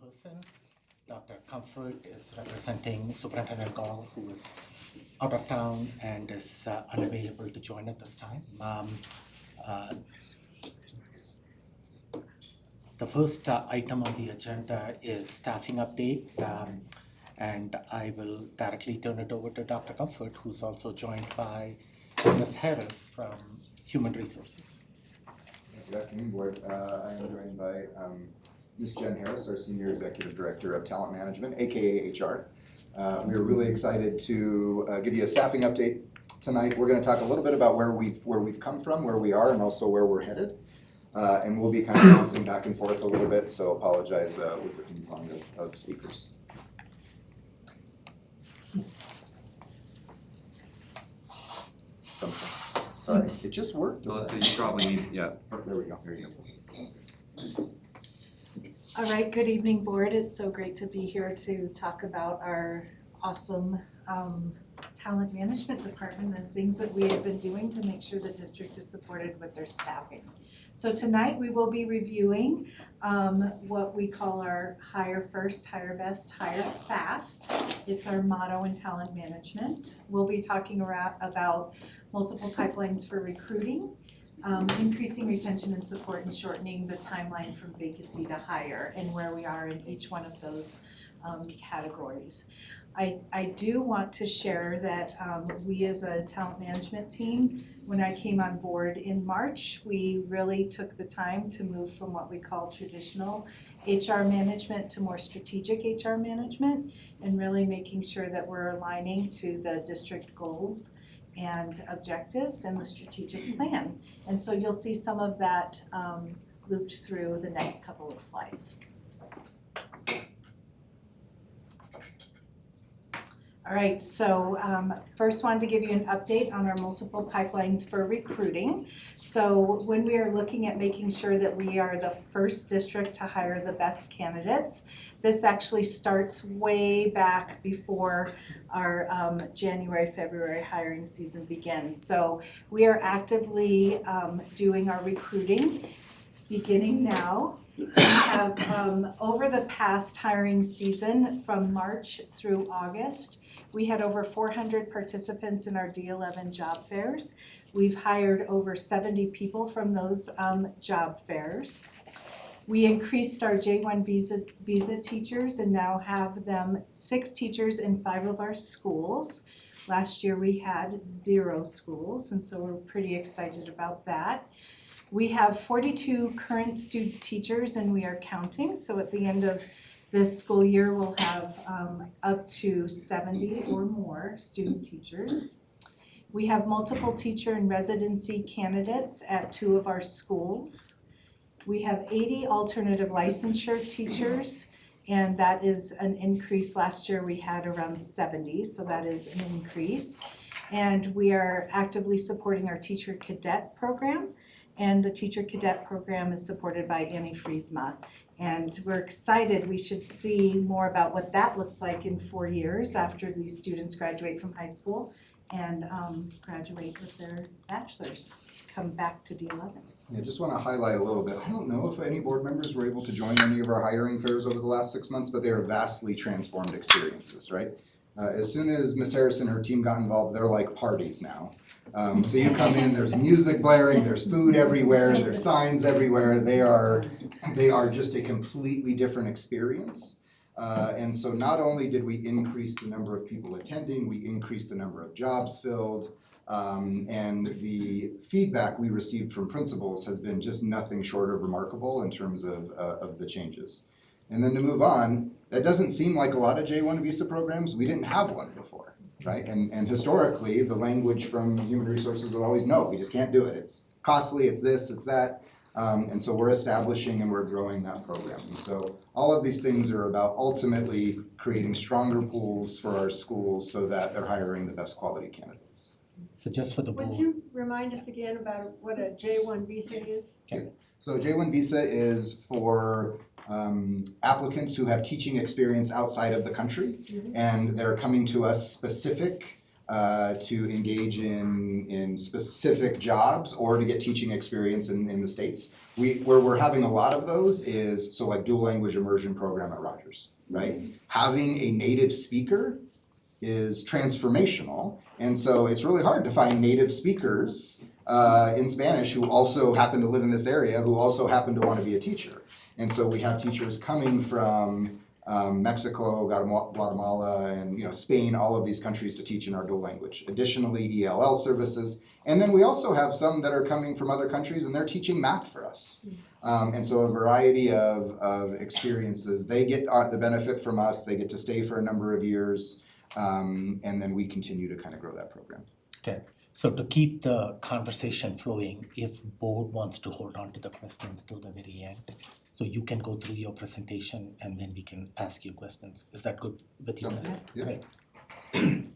person. Dr. Comfort is representing Superintendent Gall, who is out of town and is unavailable to join at this time. The first item on the agenda is staffing update, and I will directly turn it over to Dr. Comfort, who's also joined by Ms. Harris from Human Resources. Good afternoon, Board. I am joined by Ms. Jen Harris, our Senior Executive Director of Talent Management, aka HR. We are really excited to give you a staffing update tonight. We're going to talk a little bit about where we've come from, where we are, and also where we're headed. And we'll be kind of bouncing back and forth a little bit, so apologize with the ping pong of speakers. Something. Sorry, it just worked. Melissa, you probably need, yeah. Oh, there we go. There you go. All right, good evening, Board. It's so great to be here to talk about our awesome talent management department and things that we have been doing to make sure the district is supported with their staffing. So tonight we will be reviewing what we call our hire first, hire best, hire fast. It's our motto in talent management. We'll be talking about multiple pipelines for recruiting, increasing retention and support, and shortening the timeline from vacancy to hire, and where we are in each one of those categories. I do want to share that we as a talent management team, when I came on board in March, we really took the time to move from what we call traditional HR management to more strategic HR management, and really making sure that we're aligning to the district goals and objectives and the strategic plan. And so you'll see some of that looped through the next couple of slides. All right, so first wanted to give you an update on our multiple pipelines for recruiting. So when we are looking at making sure that we are the first district to hire the best candidates, this actually starts way back before our January, February hiring season begins. So we are actively doing our recruiting beginning now. We have over the past hiring season from March through August, we had over 400 participants in our D11 job fairs. We've hired over 70 people from those job fairs. We increased our J1 visa teachers and now have them 6 teachers in 5 of our schools. Last year we had 0 schools, and so we're pretty excited about that. We have 42 current student teachers, and we are counting, so at the end of this school year we'll have up to 70 or more student teachers. We have multiple teacher and residency candidates at 2 of our schools. We have 80 alternative licensure teachers, and that is an increase. Last year we had around 70, so that is an increase. And we are actively supporting our teacher cadet program, and the teacher cadet program is supported by Annie Friesma. And we're excited. We should see more about what that looks like in 4 years after these students graduate from high school and graduate with their bachelor's, come back to D11. I just want to highlight a little bit. I don't know if any board members were able to join any of our hiring fairs over the last 6 months, but they are vastly transformed experiences, right? As soon as Ms. Harris and her team got involved, they're like parties now. So you come in, there's music blaring, there's food everywhere, there's signs everywhere. They are just a completely different experience. And so not only did we increase the number of people attending, we increased the number of jobs filled. And the feedback we received from principals has been just nothing short of remarkable in terms of the changes. And then to move on, that doesn't seem like a lot of J1 visa programs. We didn't have one before, right? And historically, the language from Human Resources was always, no, we just can't do it. It's costly, it's this, it's that. And so we're establishing and we're growing that program. And so all of these things are about ultimately creating stronger pools for our schools so that they're hiring the best quality candidates. So just for the board. Would you remind us again about what a J1 visa is? Okay. So J1 visa is for applicants who have teaching experience outside of the country, and they're coming to us specific to engage in specific jobs or to get teaching experience in the States. Where we're having a lot of those is, so like dual language immersion program at Rogers, right? Having a native speaker is transformational, and so it's really hard to find native speakers in Spanish who also happen to live in this area, who also happen to want to be a teacher. And so we have teachers coming from Mexico, Guatemala, and Spain, all of these countries to teach in our dual language. Additionally, ELL services, and then we also have some that are coming from other countries and they're teaching math for us. And so a variety of experiences. They get the benefit from us. They get to stay for a number of years. And then we continue to kind of grow that program. Okay, so to keep the conversation flowing, if board wants to hold on to the questions till the very end, so you can go through your presentation and then we can ask you questions. Is that good with you? Sounds good, yeah. Great.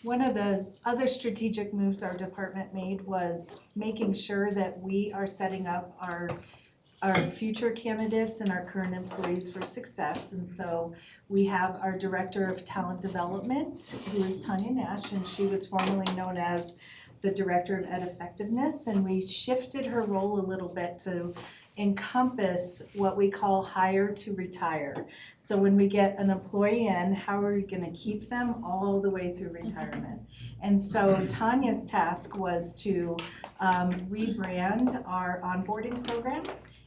One of the other strategic moves our department made was making sure that we are setting up our future candidates and our current employees for success. And so we have our Director of Talent Development, who is Tanya Nash, and she was formerly known as the Director of Ed Effectiveness. And we shifted her role a little bit to encompass what we call hire to retire. So when we get an employee in, how are we gonna keep them all the way through retirement? And so Tanya's task was to rebrand our onboarding program.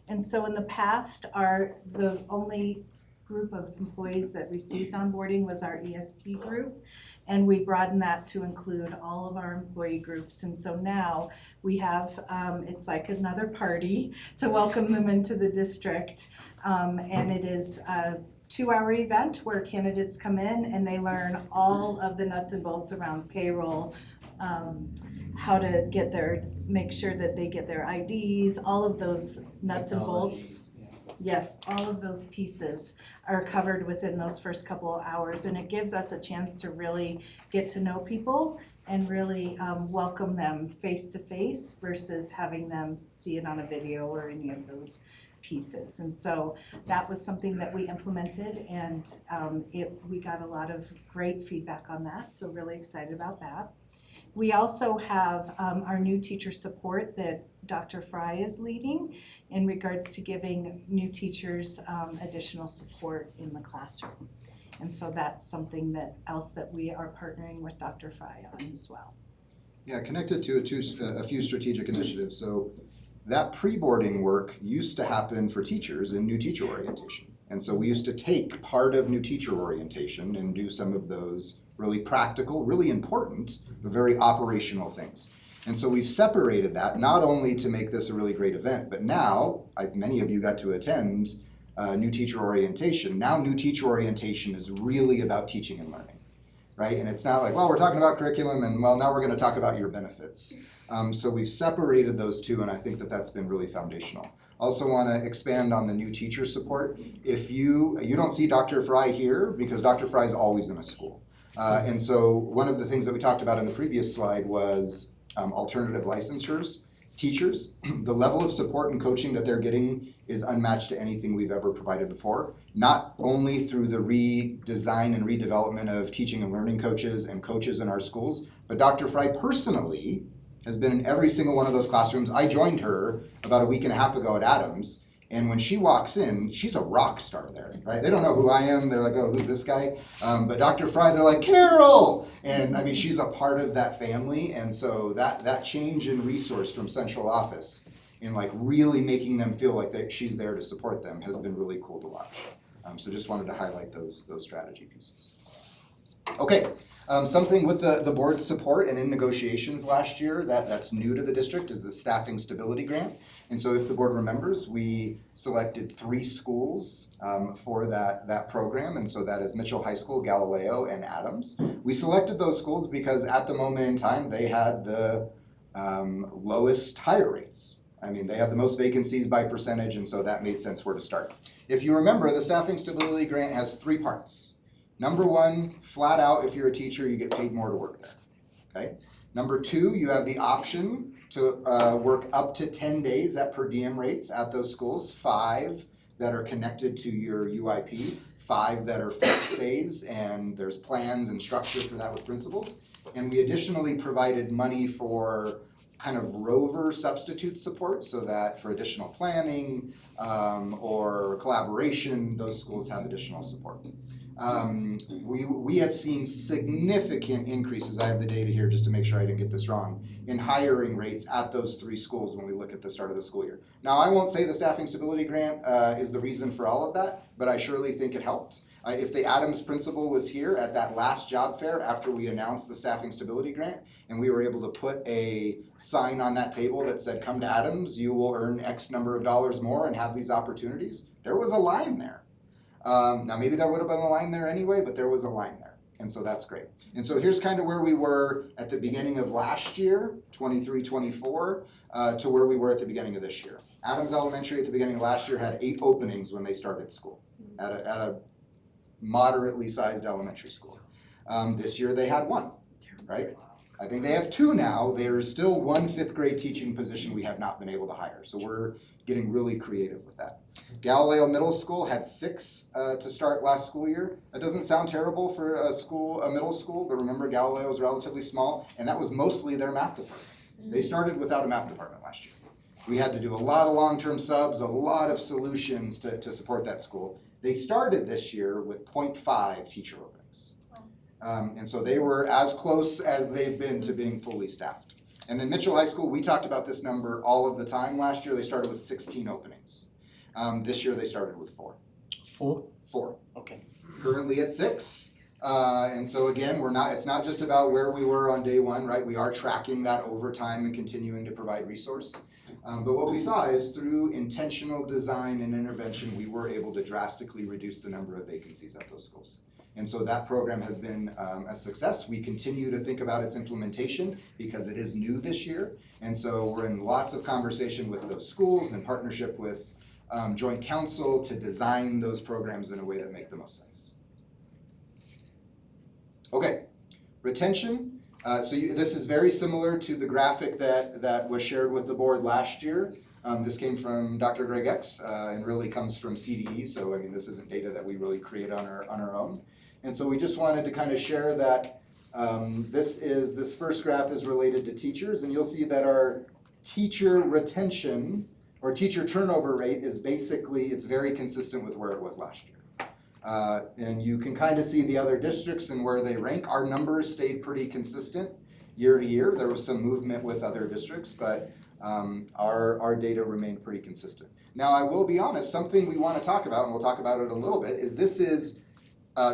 And so in the past, the only group of employees that received onboarding was our ESP group. And we broadened that to include all of our employee groups. And so now we have, it's like another party to welcome them into the district. And it is a 2-hour event where candidates come in and they learn all of the nuts and bolts around payroll, how to make sure that they get their IDs, all of those nuts and bolts. Yes, all of those pieces are covered within those first couple of hours, and it gives us a chance to really get to know people and really welcome them face to face versus having them see it on a video or any of those pieces. And so that was something that we implemented, and we got a lot of great feedback on that, so really excited about that. We also have our new teacher support that Dr. Fry is leading in regards to giving new teachers additional support in the classroom. And so that's something else that we are partnering with Dr. Fry on as well. Yeah, connected to a few strategic initiatives. So that pre-boarding work used to happen for teachers in new teacher orientation. And so we used to take part of new teacher orientation and do some of those really practical, really important, but very operational things. And so we've separated that, not only to make this a really great event, but now, many of you got to attend new teacher orientation. Now new teacher orientation is really about teaching and learning, right? And it's not like, well, we're talking about curriculum and well, now we're gonna talk about your benefits. So we've separated those two, and I think that that's been really foundational. Also want to expand on the new teacher support. If you don't see Dr. Fry here, because Dr. Fry is always in a school. And so one of the things that we talked about in the previous slide was alternative licensures, teachers. The level of support and coaching that they're getting is unmatched to anything we've ever provided before, not only through the redesign and redevelopment of teaching and learning coaches and coaches in our schools, but Dr. Fry personally has been in every single one of those classrooms. I joined her about a week and a half ago at Adams, and when she walks in, she's a rock star there, right? They don't know who I am. They're like, oh, who's this guy? But Dr. Fry, they're like, Carol! And I mean, she's a part of that family. And so that change in resource from central office in like really making them feel like that she's there to support them has been really cool to watch. So just wanted to highlight those strategy pieces. Okay, something with the board's support and in negotiations last year that's new to the district is the Staffing Stability Grant. And so if the board remembers, we selected 3 schools for that program. And so that is Mitchell High School, Galileo, and Adams. We selected those schools because at the moment in time, they had the lowest hire rates. I mean, they had the most vacancies by percentage, and so that made sense where to start. If you remember, the Staffing Stability Grant has 3 parts. Number 1, flat out, if you're a teacher, you get paid more to work there, okay? Number 2, you have the option to work up to 10 days at per diem rates at those schools, 5 that are connected to your UIP, 5 that are flex days, and there's plans and structure for that with principals. And we additionally provided money for kind of rover substitute support, so that for additional planning or collaboration, those schools have additional support. We have seen significant increases, I have the data here just to make sure I didn't get this wrong, in hiring rates at those 3 schools when we look at the start of the school year. Now, I won't say the Staffing Stability Grant is the reason for all of that, but I surely think it helped. If the Adams principal was here at that last job fair after we announced the Staffing Stability Grant, and we were able to put a sign on that table that said, come to Adams, you will earn X number of dollars more and have these opportunities, there was a line there. Now maybe there would have been a line there anyway, but there was a line there. And so that's great. And so here's kind of where we were at the beginning of last year, 23-24, to where we were at the beginning of this year. Adams Elementary at the beginning of last year had 8 openings when they started school at a moderately sized elementary school. This year they had 1, right? I think they have 2 now. There's still 1 5th grade teaching position we have not been able to hire. So we're getting really creative with that. Galileo Middle School had 6 to start last school year. That doesn't sound terrible for a middle school, but remember Galileo is relatively small, and that was mostly their math department. They started without a math department last year. We had to do a lot of long-term subs, a lot of solutions to support that school. They started this year with 0.5 teacher openings. And so they were as close as they've been to being fully staffed. And then Mitchell High School, we talked about this number all of the time last year. They started with 16 openings. This year they started with 4. 4? 4. Okay. Currently at 6. And so again, it's not just about where we were on day 1, right? We are tracking that over time and continuing to provide resource. But what we saw is through intentional design and intervention, we were able to drastically reduce the number of vacancies at those schools. And so that program has been a success. We continue to think about its implementation because it is new this year. And so we're in lots of conversation with those schools in partnership with joint council to design those programs in a way that make the most sense. Okay, retention. This is very similar to the graphic that was shared with the board last year. This came from Dr. Greg X and really comes from CDE. So I mean, this isn't data that we really create on our own. And so we just wanted to kind of share that this first graph is related to teachers, and you'll see that our teacher retention or teacher turnover rate is basically, it's very consistent with where it was last year. And you can kind of see the other districts and where they rank. Our numbers stayed pretty consistent year to year. There was some movement with other districts, but our data remained pretty consistent. Now, I will be honest, something we want to talk about, and we'll talk about it a little bit, is this is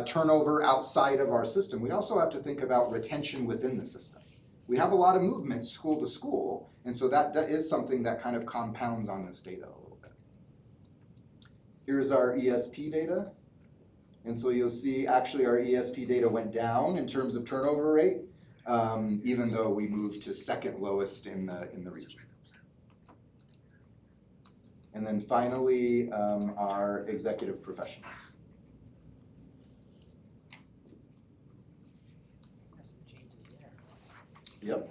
turnover outside of our system. We also have to think about retention within the system. We have a lot of movement school to school, and so that is something that kind of compounds on this data a little bit. Here's our ESP data. And so you'll see actually our ESP data went down in terms of turnover rate, even though we moved to second lowest in the region. And then finally, our executive professionals. Yep.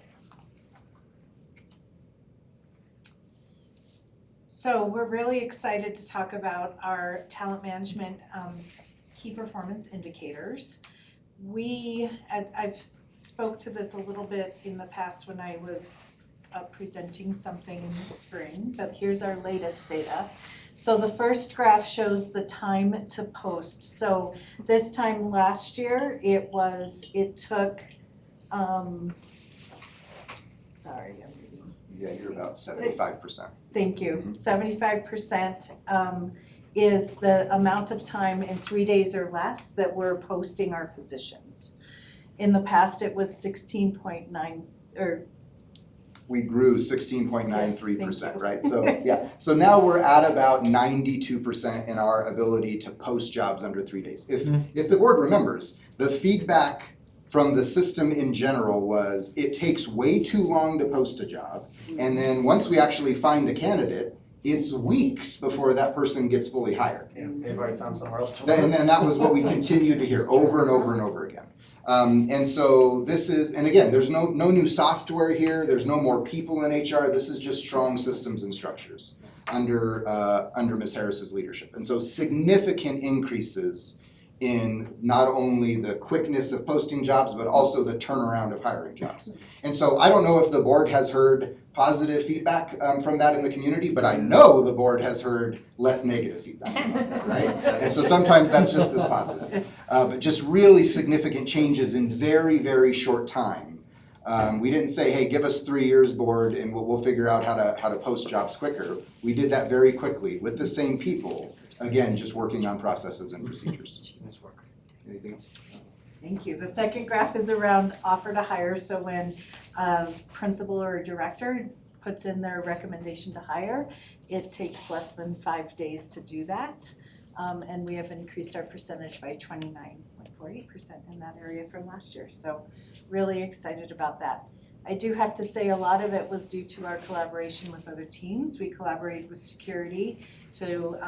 So we're really excited to talk about our talent management key performance indicators. I've spoke to this a little bit in the past when I was presenting something in the spring, but here's our latest data. So the first graph shows the time to post. So this time last year, it took, sorry, I'm reading. Yeah, you're about 75%. Thank you. 75% is the amount of time in 3 days or less that we're posting our positions. In the past, it was 16.9 or we grew 16.93%, yes, right? So yeah, so now we're at about 92% in our ability to post jobs under 3 days. If the board remembers, the feedback from the system in general was it takes way too long to post a job, and then once we actually find a candidate, it's weeks before that person gets fully hired. Yeah, they've already found somewhere else to work. And then that was what we continued to hear over and over and over again. And so this is, and again, there's no new software here, there's no more people in HR, this is just strong systems and structures. under Ms. Harris's leadership. And so significant increases in not only the quickness of posting jobs, but also the turnaround of hiring jobs. And so I don't know if the board has heard positive feedback from that in the community, but I know the board has heard less negative feedback from that, right? And so sometimes that's just as positive. But just really significant changes in very, very short time. We didn't say, hey, give us 3 years, board, and we'll figure out how to post jobs quicker. We did that very quickly with the same people. Again, just working on processes and procedures. Anything else? Thank you. The second graph is around offer to hire. So when a principal or a director puts in their recommendation to hire, it takes less than 5 days to do that. And we have increased our percentage by 29.48% in that area from last year. So really excited about that. I do have to say a lot of it was due to our collaboration with other teams. We collaborated with security to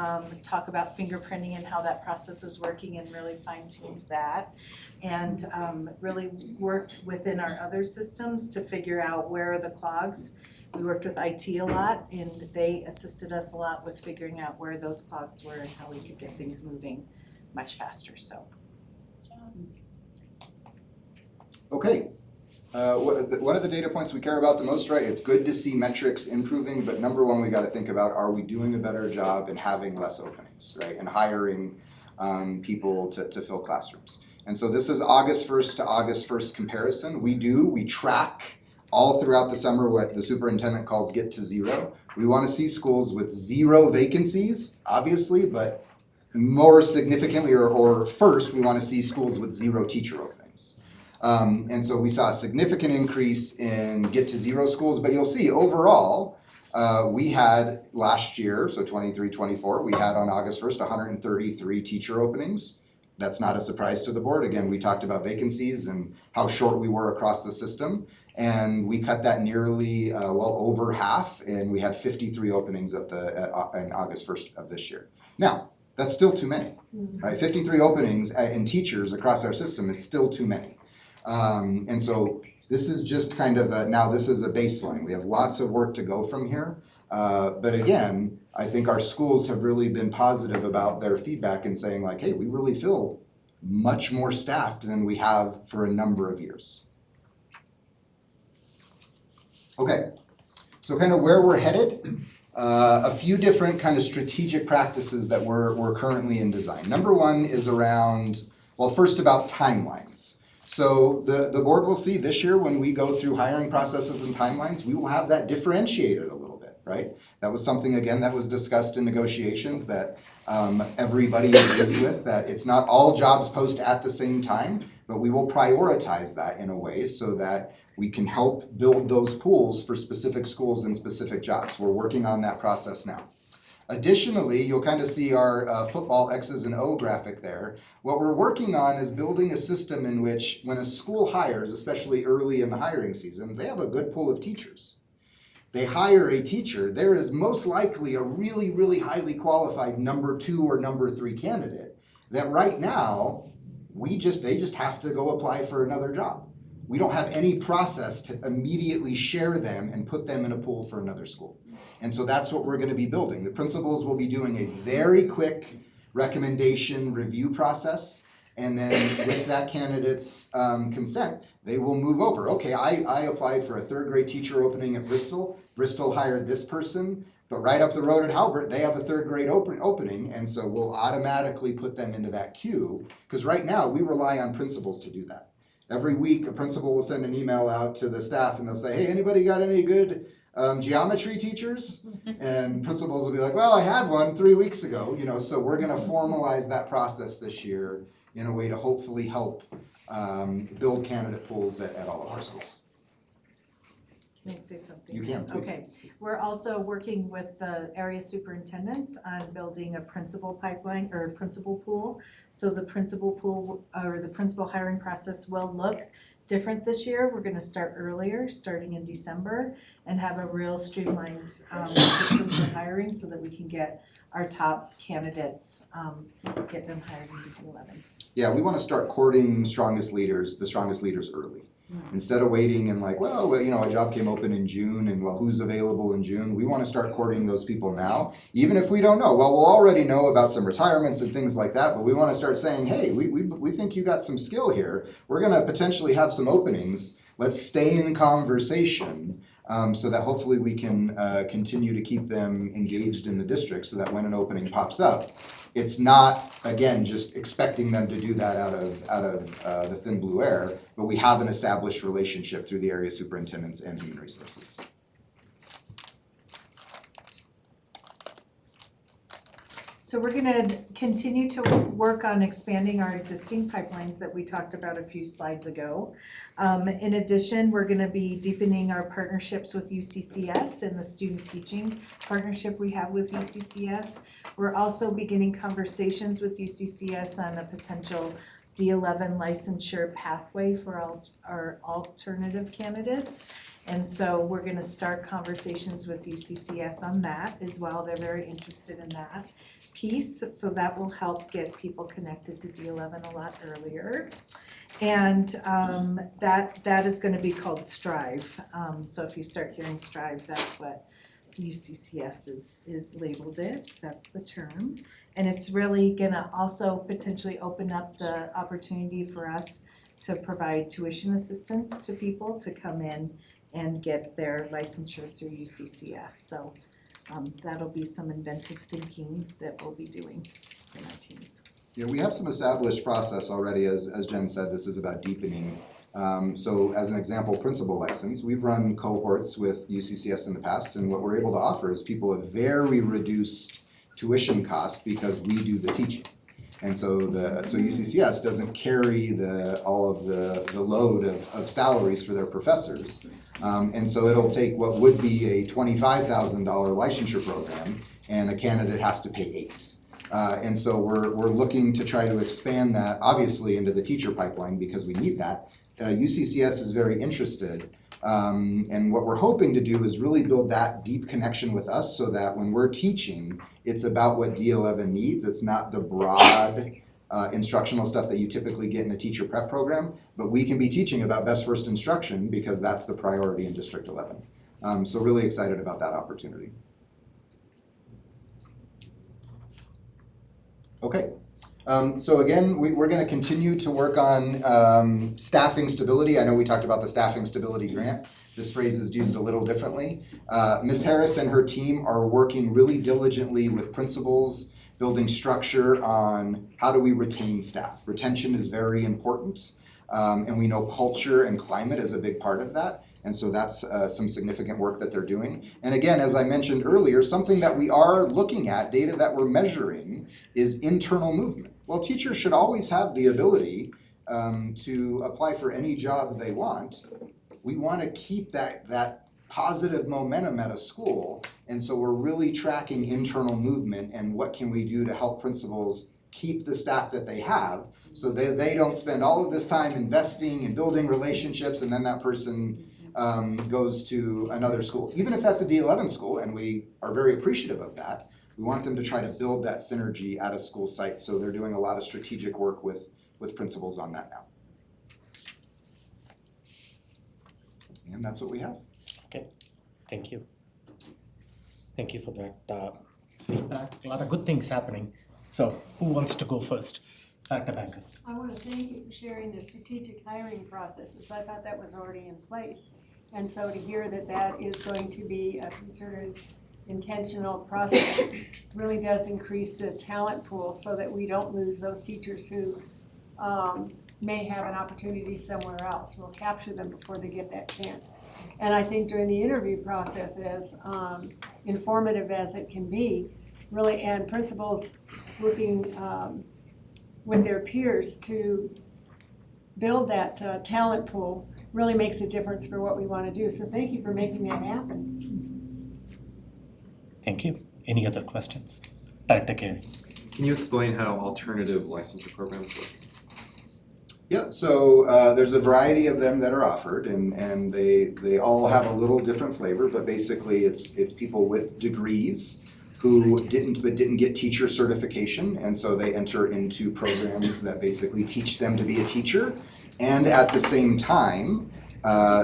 talk about fingerprinting and how that process was working and really fine-tuned that. And really worked within our other systems to figure out where are the clogs. We worked with IT a lot and they assisted us a lot with figuring out where those clogs were and how we could get things moving much faster, so. Okay. One of the data points we care about the most, right? It's good to see metrics improving, but number one, we got to think about, are we doing a better job in having less openings, right? And hiring people to fill classrooms. And so this is August 1st to August 1st comparison. We track all throughout the summer what the superintendent calls get to zero. We want to see schools with 0 vacancies, obviously, but more significantly or first, we want to see schools with 0 teacher openings. And so we saw a significant increase in get to 0 schools, but you'll see overall, we had last year, so 23-24, we had on August 1st, 133 teacher openings. That's not a surprise to the board. Again, we talked about vacancies and how short we were across the system. And we cut that nearly, well over half, and we had 53 openings in August 1st of this year. Now, that's still too many, right? 53 openings in teachers across our system is still too many. And so this is just kind of now this is a baseline. We have lots of work to go from here. But again, I think our schools have really been positive about their feedback and saying like, hey, we really feel much more staffed than we have for a number of years. Okay, so kind of where we're headed, a few different kind of strategic practices that we're currently in design. Number one is around, well, first about timelines. So the board will see this year when we go through hiring processes and timelines, we will have that differentiated a little bit, right? That was something, again, that was discussed in negotiations that everybody agrees with, that it's not all jobs post at the same time, but we will prioritize that in a way so that we can help build those pools for specific schools and specific jobs. We're working on that process now. Additionally, you'll kind of see our football X's and O graphic there. What we're working on is building a system in which when a school hires, especially early in the hiring season, they have a good pool of teachers. They hire a teacher, there is most likely a really, really highly qualified number 2 or number 3 candidate that right now, they just have to go apply for another job. We don't have any process to immediately share them and put them in a pool for another school. And so that's what we're going to be building. The principals will be doing a very quick recommendation review process. And then with that candidate's consent, they will move over. Okay, I applied for a 3rd grade teacher opening at Bristol. Bristol hired this person. But right up the road at Halbert, they have a 3rd grade opening. And so we'll automatically put them into that queue. Because right now, we rely on principals to do that. Every week, a principal will send an email out to the staff and they'll say, hey, anybody got any good geometry teachers? And principals will be like, well, I had one 3 weeks ago, so we're gonna formalize that process this year in a way to hopefully help build candidate pools at all of our schools. Can I say something? You can, please. Okay, we're also working with the area superintendents on building a principal pipeline or principal pool. So the principal pool or the principal hiring process will look different this year. We're gonna start earlier, starting in December, and have a real streamlined system for hiring so that we can get our top candidates, get them hired into D11. Yeah, we want to start courting the strongest leaders early. Instead of waiting and like, well, you know, a job came open in June and well, who's available in June? We want to start courting those people now, even if we don't know. Well, we'll already know about some retirements and things like that, but we want to start saying, hey, we think you got some skill here. We're going to potentially have some openings. Let's stay in conversation so that hopefully we can continue to keep them engaged in the district so that when an opening pops up, it's not, again, just expecting them to do that out of the thin blue air, but we have an established relationship through the area superintendents and human resources. So we're gonna continue to work on expanding our existing pipelines that we talked about a few slides ago. In addition, we're gonna be deepening our partnerships with UCCS and the student teaching partnership we have with UCCS. We're also beginning conversations with UCCS on a potential D11 licensure pathway for our alternative candidates. And so we're gonna start conversations with UCCS on that as well. They're very interested in that piece, so that will help get people connected to D11 a lot earlier. And that is gonna be called Strive. So if you start hearing Strive, that's what UCCS is labeled it, that's the term. And it's really gonna also potentially open up the opportunity for us to provide tuition assistance to people to come in and get their licensure through UCCS. So that'll be some inventive thinking that we'll be doing for our teams. Yeah, we have some established process already, as Jen said, this is about deepening. So as an example, principal license, we've run cohorts with UCCS in the past, and what we're able to offer is people a very reduced tuition cost because we do the teaching. And so UCCS doesn't carry all of the load of salaries for their professors. And so it'll take what would be a $25,000 licensure program, and a candidate has to pay $8,000. And so we're looking to try to expand that, obviously, into the teacher pipeline because we need that. UCCS is very interested, and what we're hoping to do is really build that deep connection with us so that when we're teaching, it's about what D11 needs. It's not the broad instructional stuff that you typically get in a teacher prep program, but we can be teaching about best first instruction because that's the priority in District 11. So really excited about that opportunity. Okay. So again, we're going to continue to work on staffing stability. I know we talked about the staffing stability grant. This phrase is used a little differently. Ms. Harris and her team are working really diligently with principals, building structure on how do we retain staff. Retention is very important, and we know culture and climate is a big part of that. And so that's some significant work that they're doing. And again, as I mentioned earlier, something that we are looking at, data that we're measuring, is internal movement. Well, teachers should always have the ability to apply for any job they want. We want to keep that positive momentum at a school, and so we're really tracking internal movement and what can we do to help principals keep the staff that they have so they don't spend all of this time investing and building relationships and then that person goes to another school. Even if that's a D11 school, and we are very appreciative of that, we want them to try to build that synergy at a school site, so they're doing a lot of strategic work with principals on that now. And that's what we have. Okay, thank you. Thank you for that feedback. A lot of good things happening. So who wants to go first? Dr. Bankus. I want to thank you for sharing the strategic hiring processes. I thought that was already in place. And so to hear that that is going to be a concerted, intentional process really does increase the talent pool so that we don't lose those teachers who may have an opportunity somewhere else. We'll capture them before they get that chance. And I think during the interview process, as informative as it can be, really, and principals working with their peers to build that talent pool really makes a difference for what we want to do. So thank you for making that happen. Thank you. Any other questions? Dr. Carey. Can you explain how alternative licensure programs work? Yeah, so there's a variety of them that are offered, and they all have a little different flavor, but basically it's people with degrees who didn't get teacher certification, and so they enter into programs that basically teach them to be a teacher, and at the same time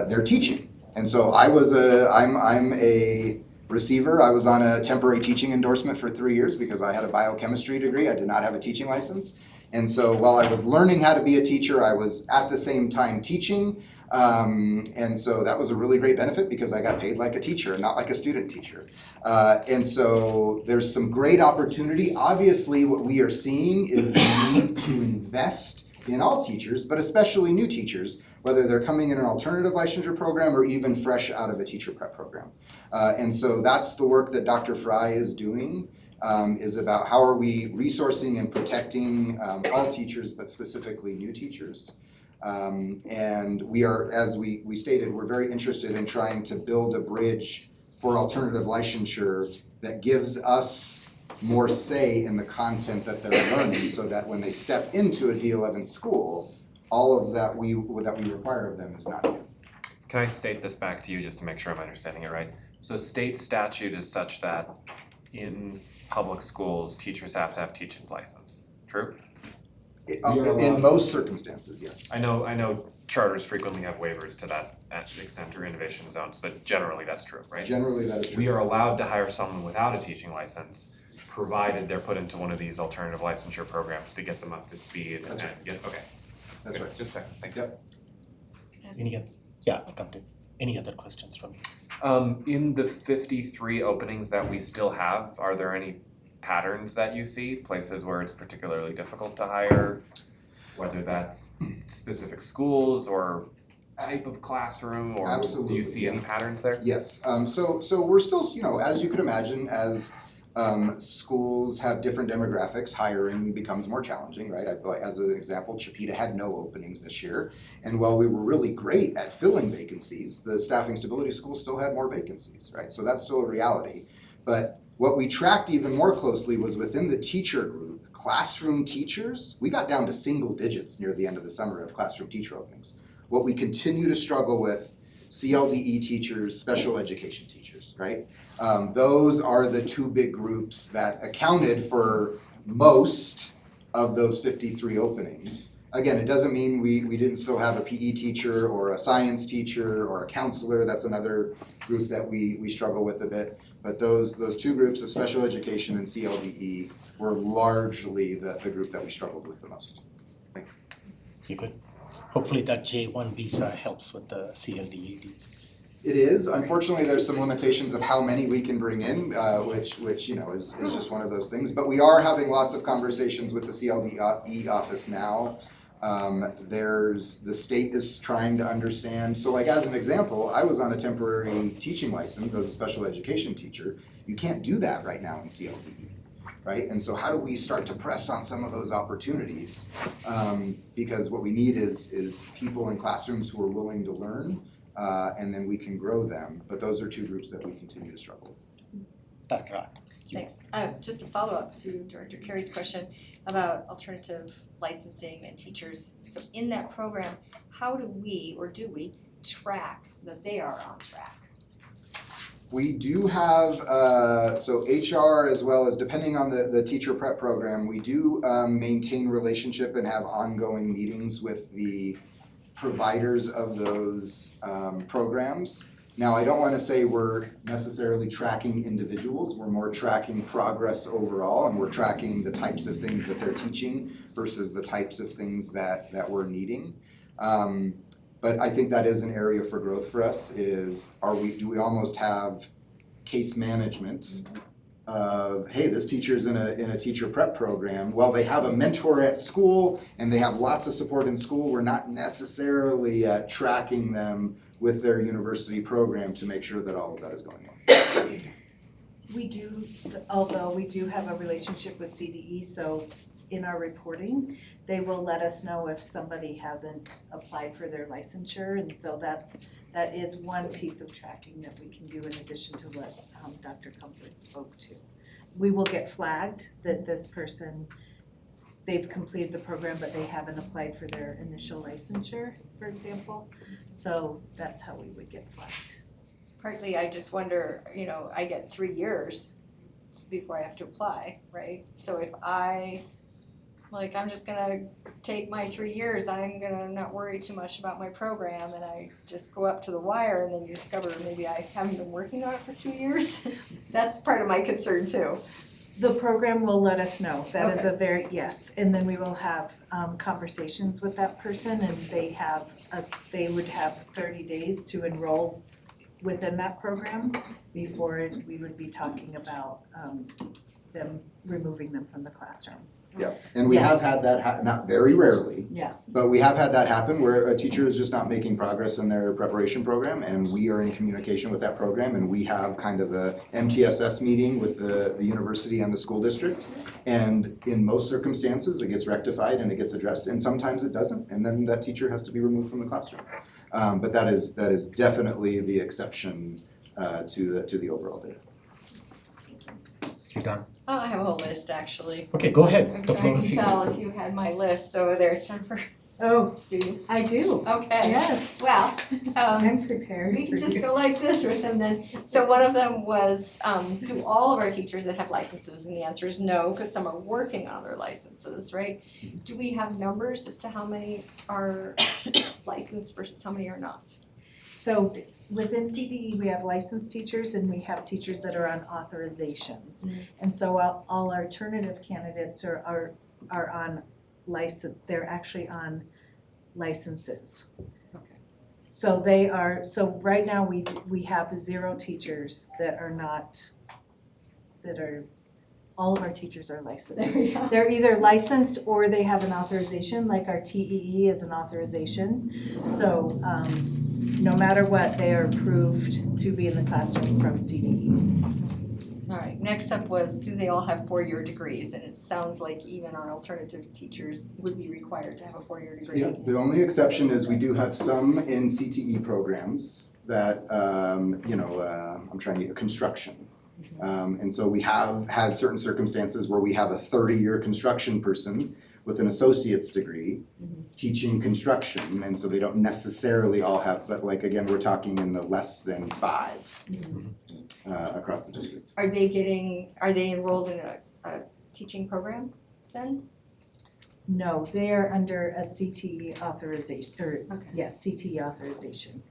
they're teaching. And so I'm a receiver. I was on a temporary teaching endorsement for 3 years because I had a biochemistry degree. I did not have a teaching license. And so while I was learning how to be a teacher, I was at the same time teaching. And so that was a really great benefit because I got paid like a teacher, not like a student teacher. And so there's some great opportunity. Obviously, what we are seeing is the need to invest in all teachers, but especially new teachers, whether they're coming in an alternative licensure program or even fresh out of a teacher prep program. And so that's the work that Dr. Fry is doing, is about how are we resourcing and protecting all teachers, but specifically new teachers. And we are, as we stated, we're very interested in trying to build a bridge for alternative licensure that gives us more say in the content that they're learning so that when they step into a D11 school, all of that we require of them is not new. Can I state this back to you just to make sure I'm understanding it right? So state statute is such that in public schools, teachers have to have teaching license, true? In most circumstances, yes. I know charters frequently have waivers to that extent or innovation zones, but generally that's true, right? Generally, that is true. We are allowed to hire someone without a teaching license, provided they're put into one of these alternative licensure programs to get them up to speed That's and right. get, okay. That's Good. right. Just checking, thank you. Yep. I'll come to any other questions from you? In the 53 openings that we still have, are there any patterns that you see, places where it's particularly difficult to hire, whether that's specific schools or type of classroom, or do Absolutely, you see any yeah. patterns there? Yes. So we're still, as you could imagine, as schools have different demographics, hiring becomes more challenging, right? As an example, Chipeta had no openings this year. And while we were really great at filling vacancies, the Staffing Stability School still had more vacancies, right? So that's still a reality. But what we tracked even more closely was within the teacher group, classroom teachers, we got down to single digits near the end of the summer of classroom teacher openings. What we continue to struggle with, CLDE teachers, special education teachers, right? Those are the two big groups that accounted for most of those 53 openings. Again, it doesn't mean we didn't still have a PE teacher or a science teacher or a counselor. That's another group that we struggle with a bit. But those two groups of special education and CLDE were largely the group that we struggled with the most. Thanks. You could, hopefully that J1 visa helps with the CLDAD. It is. Unfortunately, there's some limitations of how many we can bring in, which is just one of those things. But we are having lots of conversations with the CLDE office now. The state is trying to understand. So like as an example, I was on a temporary teaching license as a special education teacher. You can't do that right now in CLDE, right? And so how do we start to press on some of those opportunities? Because what we need is people in classrooms who are willing to learn, and then we can grow them. But those are two groups that we continue to struggle with. Dr. Rock. Thanks. Just a follow-up to Director Carey's question about alternative licensing and teachers. So in that program, how do we track that they are on track? We do have, so HR as well as, depending on the teacher prep program, we do maintain relationship and have ongoing meetings with the providers of those programs. Now, I don't want to say we're necessarily tracking individuals, we're more tracking progress overall, and we're tracking the types of things that they're teaching versus the types of things that we're needing. But I think that is an area for growth for us, do we almost have case management of, hey, this teacher's in a teacher prep program. Well, they have a mentor at school and they have lots of support in school. We're not necessarily tracking them with their university program to make sure that all of that is going on. We do, although we do have a relationship with CDE, so in our reporting, they will let us know if somebody hasn't applied for their licensure, and so that is one piece of tracking that we can do in addition to what Dr. Comfort spoke to. We will get flagged that this person, they've completed the program but they haven't applied for their initial licensure, for example. So that's how we would get flagged. Partly, I just wonder, I get 3 years before I have to apply, right? So if I Like, I'm just gonna take my 3 years, I'm gonna not worry too much about my program, and I just go up to the wire, and then you discover maybe I haven't been working on it for 2 years. That's part of my concern too. The program will let us know. That is a very, yes, and then we will have conversations with that person, and they would have 30 days to enroll within that program before we would be talking about them removing them from the classroom. Yeah, and we have Yes. had that, not very rarely, Yeah. but we have had that happen where a teacher is just not making progress in their preparation program, and we are in communication with that program, and we have kind of a MTSS meeting with the university and the school district. And in most circumstances, it gets rectified and it gets addressed, and sometimes it doesn't, and then that teacher has to be removed from the classroom. But that is definitely the exception to the overall data. You done? Oh, I have a whole list, actually. Okay, go ahead. I'm The floor trying is to yours. tell if you had my list over there, Jennifer. Oh, Do you? I do. Okay. Yes. Well, I'm prepared we can for just you. go like this with them then. So one of them was, do all of our teachers that have licenses? And the answer is no, because some are working on their licenses, right? Do we have numbers as to how many are licensed versus how many are not? So within CDE, we have licensed teachers and we have teachers that are on authorizations. And so all alternative candidates are on license, they're actually on licenses. Okay. So so right now we have 0 teachers that are not, all of our teachers are licensed. There we go. They're either licensed or they have an authorization, like our TEE is an authorization. So no matter what, they are approved to be in the classroom from CDE. All right, next up was, do they all have 4-year degrees? And it sounds like even our alternative teachers would be required to have a 4-year degree. Yeah, the only exception is we do have some in CTE programs that, I'm trying to, construction. And so we have had certain circumstances where we have a 30-year construction person with an associate's degree teaching construction, and so they don't necessarily all have, but like, again, we're talking in the less than 5 across the district. Are they enrolled in a teaching program then? No, they are under a CTE authorization, or Okay. yes, CTE authorization.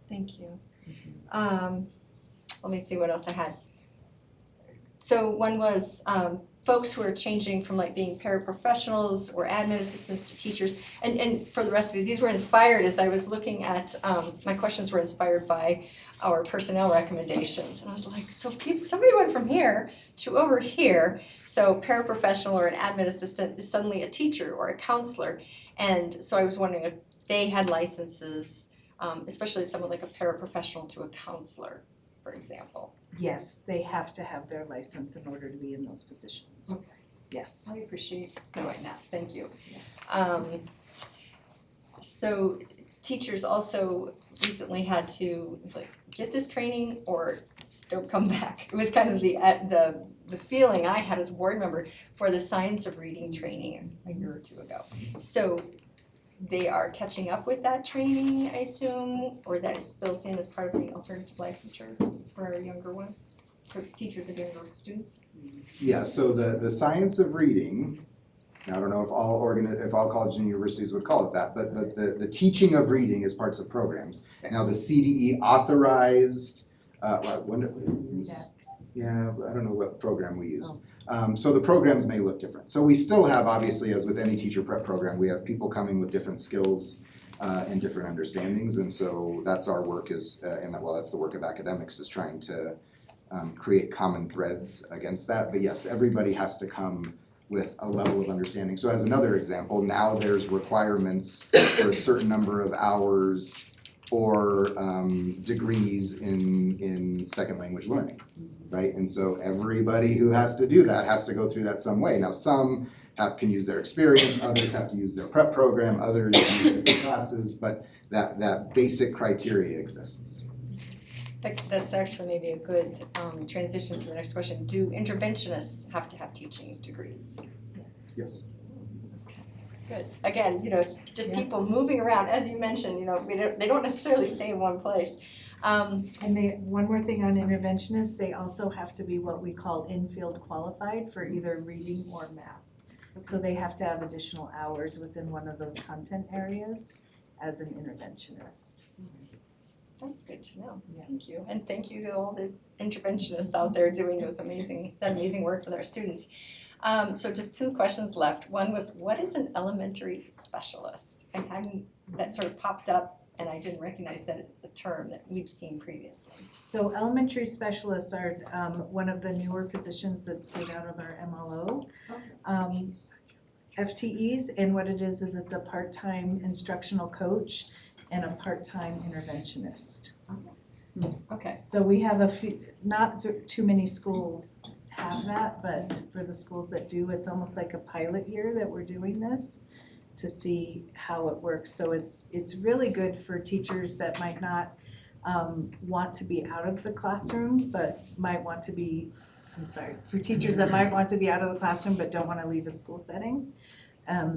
Thank you. Let me see what else I had. So one was folks who are changing from like being paraprofessionals or admin assistants to teachers. And for the rest of you, these were inspired as I was looking at, my questions were inspired by our personnel recommendations. And I was like, so somebody went from here to over here. So paraprofessional or an admin assistant is suddenly a teacher or a counselor. And so I was wondering if they had licenses, especially someone like a paraprofessional to a counselor, for example. Yes, they have to have their license in order to be in those positions. Okay. Yes. I appreciate knowing that, thank you. So teachers also recently had to, it was like, get this training or don't come back. It was kind of the feeling I had as a board member for the science of reading training a year or 2 ago. So they are catching up with that training, I assume, or that is built in as part of the alternative licensure for our younger ones, for teachers of younger students? Yeah, so the science of reading, now I don't know if all colleges and universities would call it that, but the teaching of reading is parts of programs. Okay. Now the CDE authorized, when did we use? Yeah, I don't know what program we use. So the programs may look different. So we still have, obviously, as with any teacher prep program, we have people coming with different skills and different understandings, and so that's our work that's the work of academics, is trying to create common threads against that. But yes, everybody has to come with a level of understanding. So as another example, now there's requirements for a certain number of hours or degrees in second language learning, right? And so everybody who has to do that has to go through that some way. Now some can use their experience, others have to use their prep program, others use different classes, but that basic criteria exists. That's actually maybe a good transition to the next question. Do interventionists have to have teaching degrees? Yes. Good. Again, just people moving around, as you mentioned, they don't necessarily stay in one place. And one more thing on interventionists, they also have to be what we call in-field qualified for either reading or math. So they have to have additional hours within one of those content areas as an interventionist. That's good to know. Yeah. Thank you. And thank you to all the interventionists out there doing that amazing work with our students. So just 2 questions left. One was, what is an elementary specialist? And that sort of popped up and I didn't recognize that it's a term that we've seen previously. So elementary specialists are one of the newer positions that's paid out of our MLO. FTEs, and what it is it's a part-time instructional coach and a part-time interventionist. Okay. So we have a few, not too many schools have that, but for the schools that do, it's almost like a pilot year that we're doing this to see how it works. So it's really good for teachers that might not want to be out of the classroom, but might want to be, for teachers that might want to be out of the classroom but don't want to leave a school setting.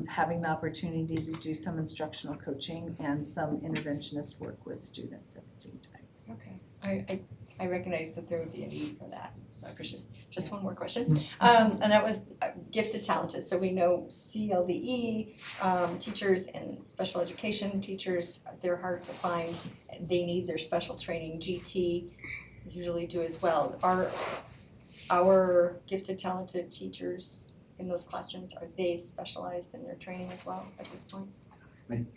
Having the opportunity to do some instructional coaching and some interventionist work with students at the same time. Okay. I recognize that there would be a need for that, so I appreciate it. Just one more question. And that was gifted talented. So we know CLDE teachers and special education teachers, they're hard to find. They need their special training. GT usually do as well. Are our gifted talented teachers in those classrooms, are they specialized in their training as well at this point?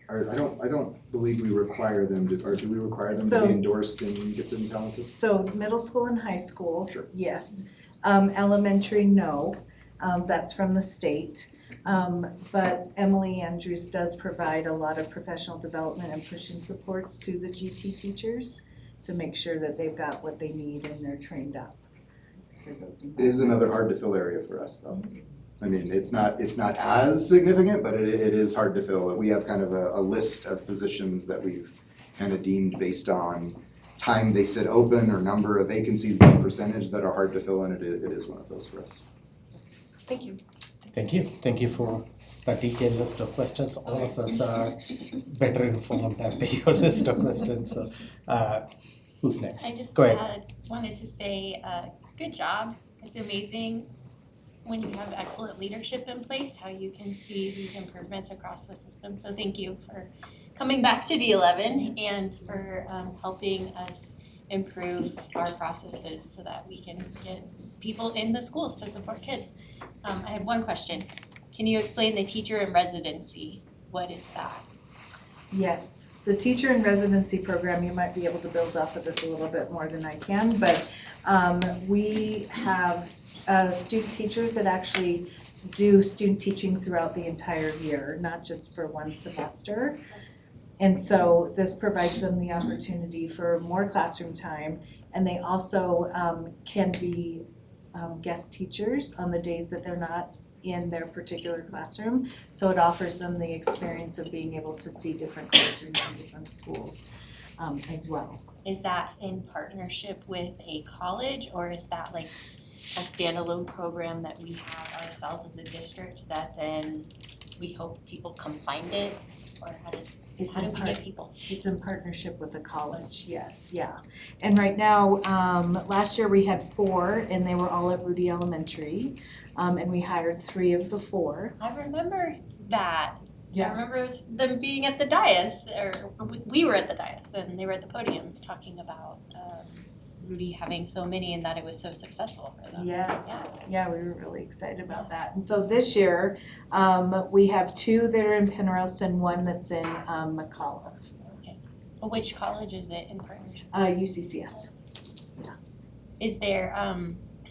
I don't believe we require them to, or do we require them to So- be endorsed in gifted and talented? So middle school and high school, Sure. yes. Elementary, no. That's from the state. But Emily Andrews does provide a lot of professional development and pushing supports to the GT teachers to make sure that they've got what they need and they're trained up for those It is another environments. hard to fill area for us though. I mean, it's not as significant, but it is hard to fill. We have kind of a list of positions that we've kind of deemed based on time they sit open or number of vacancies by percentage that are hard to fill, and it is one of those for us. Thank you. Thank you. Thank you for that detailed list of questions. All of us are better informed after your list of questions. So, who's next? I just Go ahead. wanted to say, good job. It's amazing when you have excellent leadership in place, how you can see these improvements across the system. So thank you for coming back to D11 and for helping us improve our processes so that we can get people in the schools to support kids. I have one question. Can you explain the teacher in residency? What is that? Yes, the teacher in residency program, you might be able to build off of this a little bit more than I can, but we have student teachers that actually do student teaching throughout the entire year, not just for one semester. And so this provides them the opportunity for more classroom time, and they also can be guest teachers on the days that they're not in their particular classroom. So it offers them the experience of being able to see different classrooms in different schools as well. Is that in partnership with a college, or is that like a standalone program that we have ourselves as a district that then we hope people come find it? Or how do we get people? It's in partnership with the college, yes, yeah. And right now, last year we had 4 and they were all at Rudy Elementary. And we hired 3 of the 4. I remember that. Yeah. I remember them being at the dais, or we were at the dais, and they were at the podium talking about Rudy having so many and that it was so successful for them. Yes, yeah, we were really excited about that. And so this year, we have 2 that are in Penrose and 1 that's in McAuliffe, Which college is it in partnership? UCCS. Is there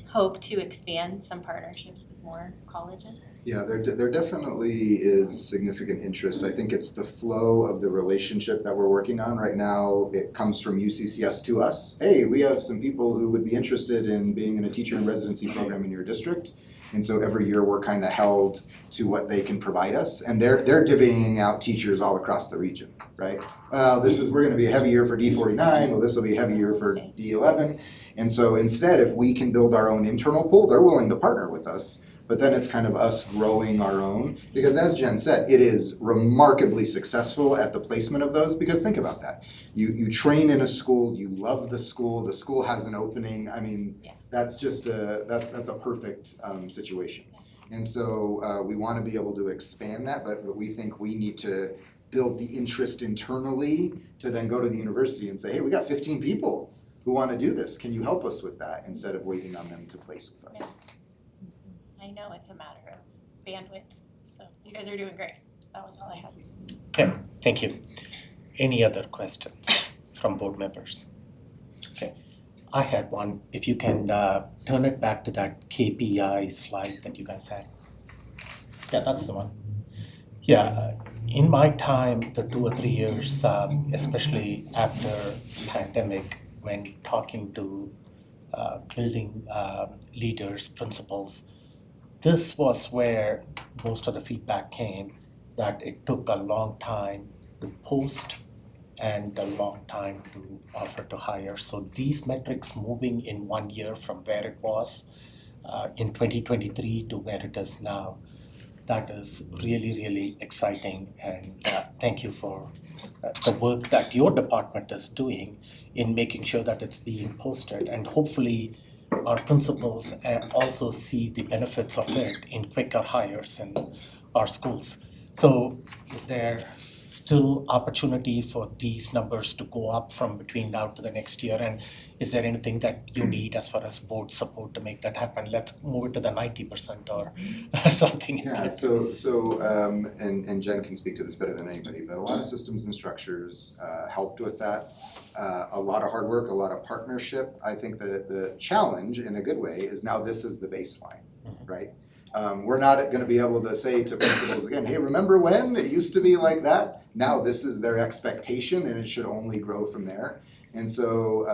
hope to expand some partnerships with more colleges? Yeah, there definitely is significant interest. I think it's the flow of the relationship that we're working on right now. It comes from UCCS to us. Hey, we have some people who would be interested in being in a teacher in residency program in your district. And so every year we're kind of held to what they can provide us, and they're divvying out teachers all across the region, right? We're going to be a heavy year for D49. Well, this will be a heavy year for D11. And so instead, if we can build our own internal pool, they're willing to partner with us. But then it's kind of us growing our own, because as Jen said, it is remarkably successful at the placement of those, because think about that. You train in a school, you love the school has an opening. I mean, that's just that's a perfect situation. And so we want to be able to expand that, but we think we need to build the interest internally to then go to the university and say, hey, we got 15 people who want to do this. Can you help us with that, instead of waiting on them to place with us? I know it's a matter of bandwidth, so you guys are doing great. That was all I had. Okay, thank you. Any other questions from board members? Okay, I had one. If you can turn it back to that KPI slide that you guys had. Yeah, that's the one. Yeah, in my time, the 2 or 3 years, especially after pandemic, when talking to building leaders, principals, this was where most of the feedback came, that it took a long time to post and a long time to offer to hire. So these metrics moving in 1 year from where it was in 2023 to where it is now, that is really, really exciting. And thank you for the work that your department is doing in making sure that it's being posted. And hopefully our principals also see the benefits of it in quicker hires in our schools. So is there still opportunity for these numbers to go up from between now to the next year? And is there anything that you need as far as board support to make that happen? Let's move it to the 90% or something. Yeah, and Jen can speak to this better than anybody, but a lot of systems and structures helped with that. A lot of hard work, a lot of partnership. I think the challenge, in a good way, is now this is the baseline, right? We're not going to be able to say to principals again, hey, remember when it used to be like that? Now this is their expectation, and it should only grow from there. And so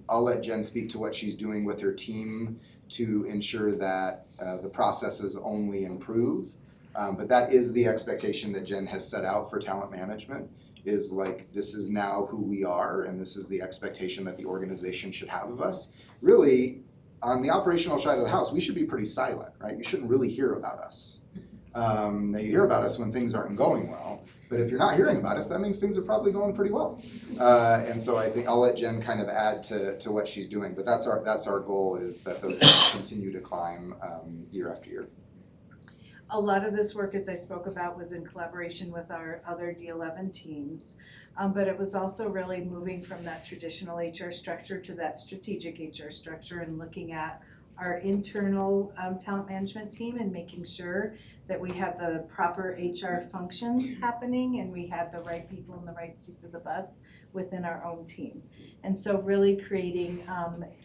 I'll let Jen speak to what she's doing with her team to ensure that the processes only improve. But that is the expectation that Jen has set out for talent management, is like, this is now who we are, and this is the expectation that the organization should have of us. Really, on the operational side of the house, we should be pretty silent, right? You shouldn't really hear about us. Now you hear about us when things aren't going well, but if you're not hearing about us, that means things are probably going pretty well. And so I think I'll let Jen kind of add to what she's doing, but that's our goal, is that those things continue to climb year after year. A lot of this work, as I spoke about, was in collaboration with our other D11 teams. But it was also really moving from that traditional HR structure to that strategic HR structure, and looking at our internal talent management team and making sure that we had the proper HR functions happening and we had the right people in the right seats of the bus within our own team. And so really creating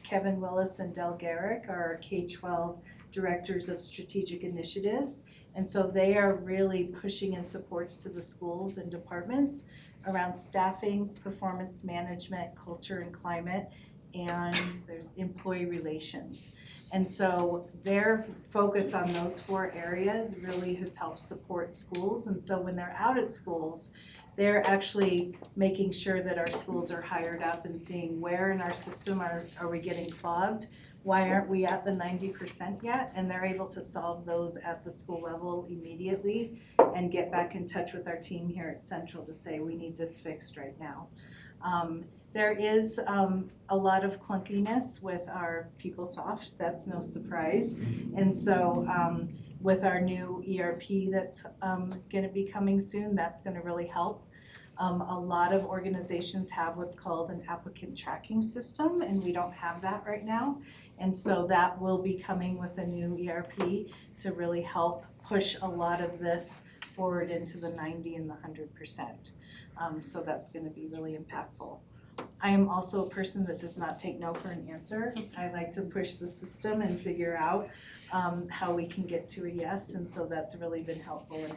Kevin Willis and Del Garrick are our K-12 directors of strategic initiatives. And so they are really pushing in supports to the schools and departments around staffing, performance management, culture and climate, and there's employee relations. And so their focus on those 4 areas really has helped support schools. And so when they're out at schools, they're actually making sure that our schools are hired up and seeing where in our system are we getting clogged. Why aren't we at the 90% yet? And they're able to solve those at the school level immediately and get back in touch with our team here at Central to say, we need this fixed right now. There is a lot of clunkiness with our PeopleSoft, that's no surprise. And so with our new ERP that's gonna be coming soon, that's gonna really help. A lot of organizations have what's called an applicant tracking system, and we don't have that right now. And so that will be coming with a new ERP to really help push a lot of this forward into the 90 and the 100%. So that's gonna be really impactful. I am also a person that does not take no for an answer. I like to push the system and figure out how we can get to a yes, and so that's really been helpful in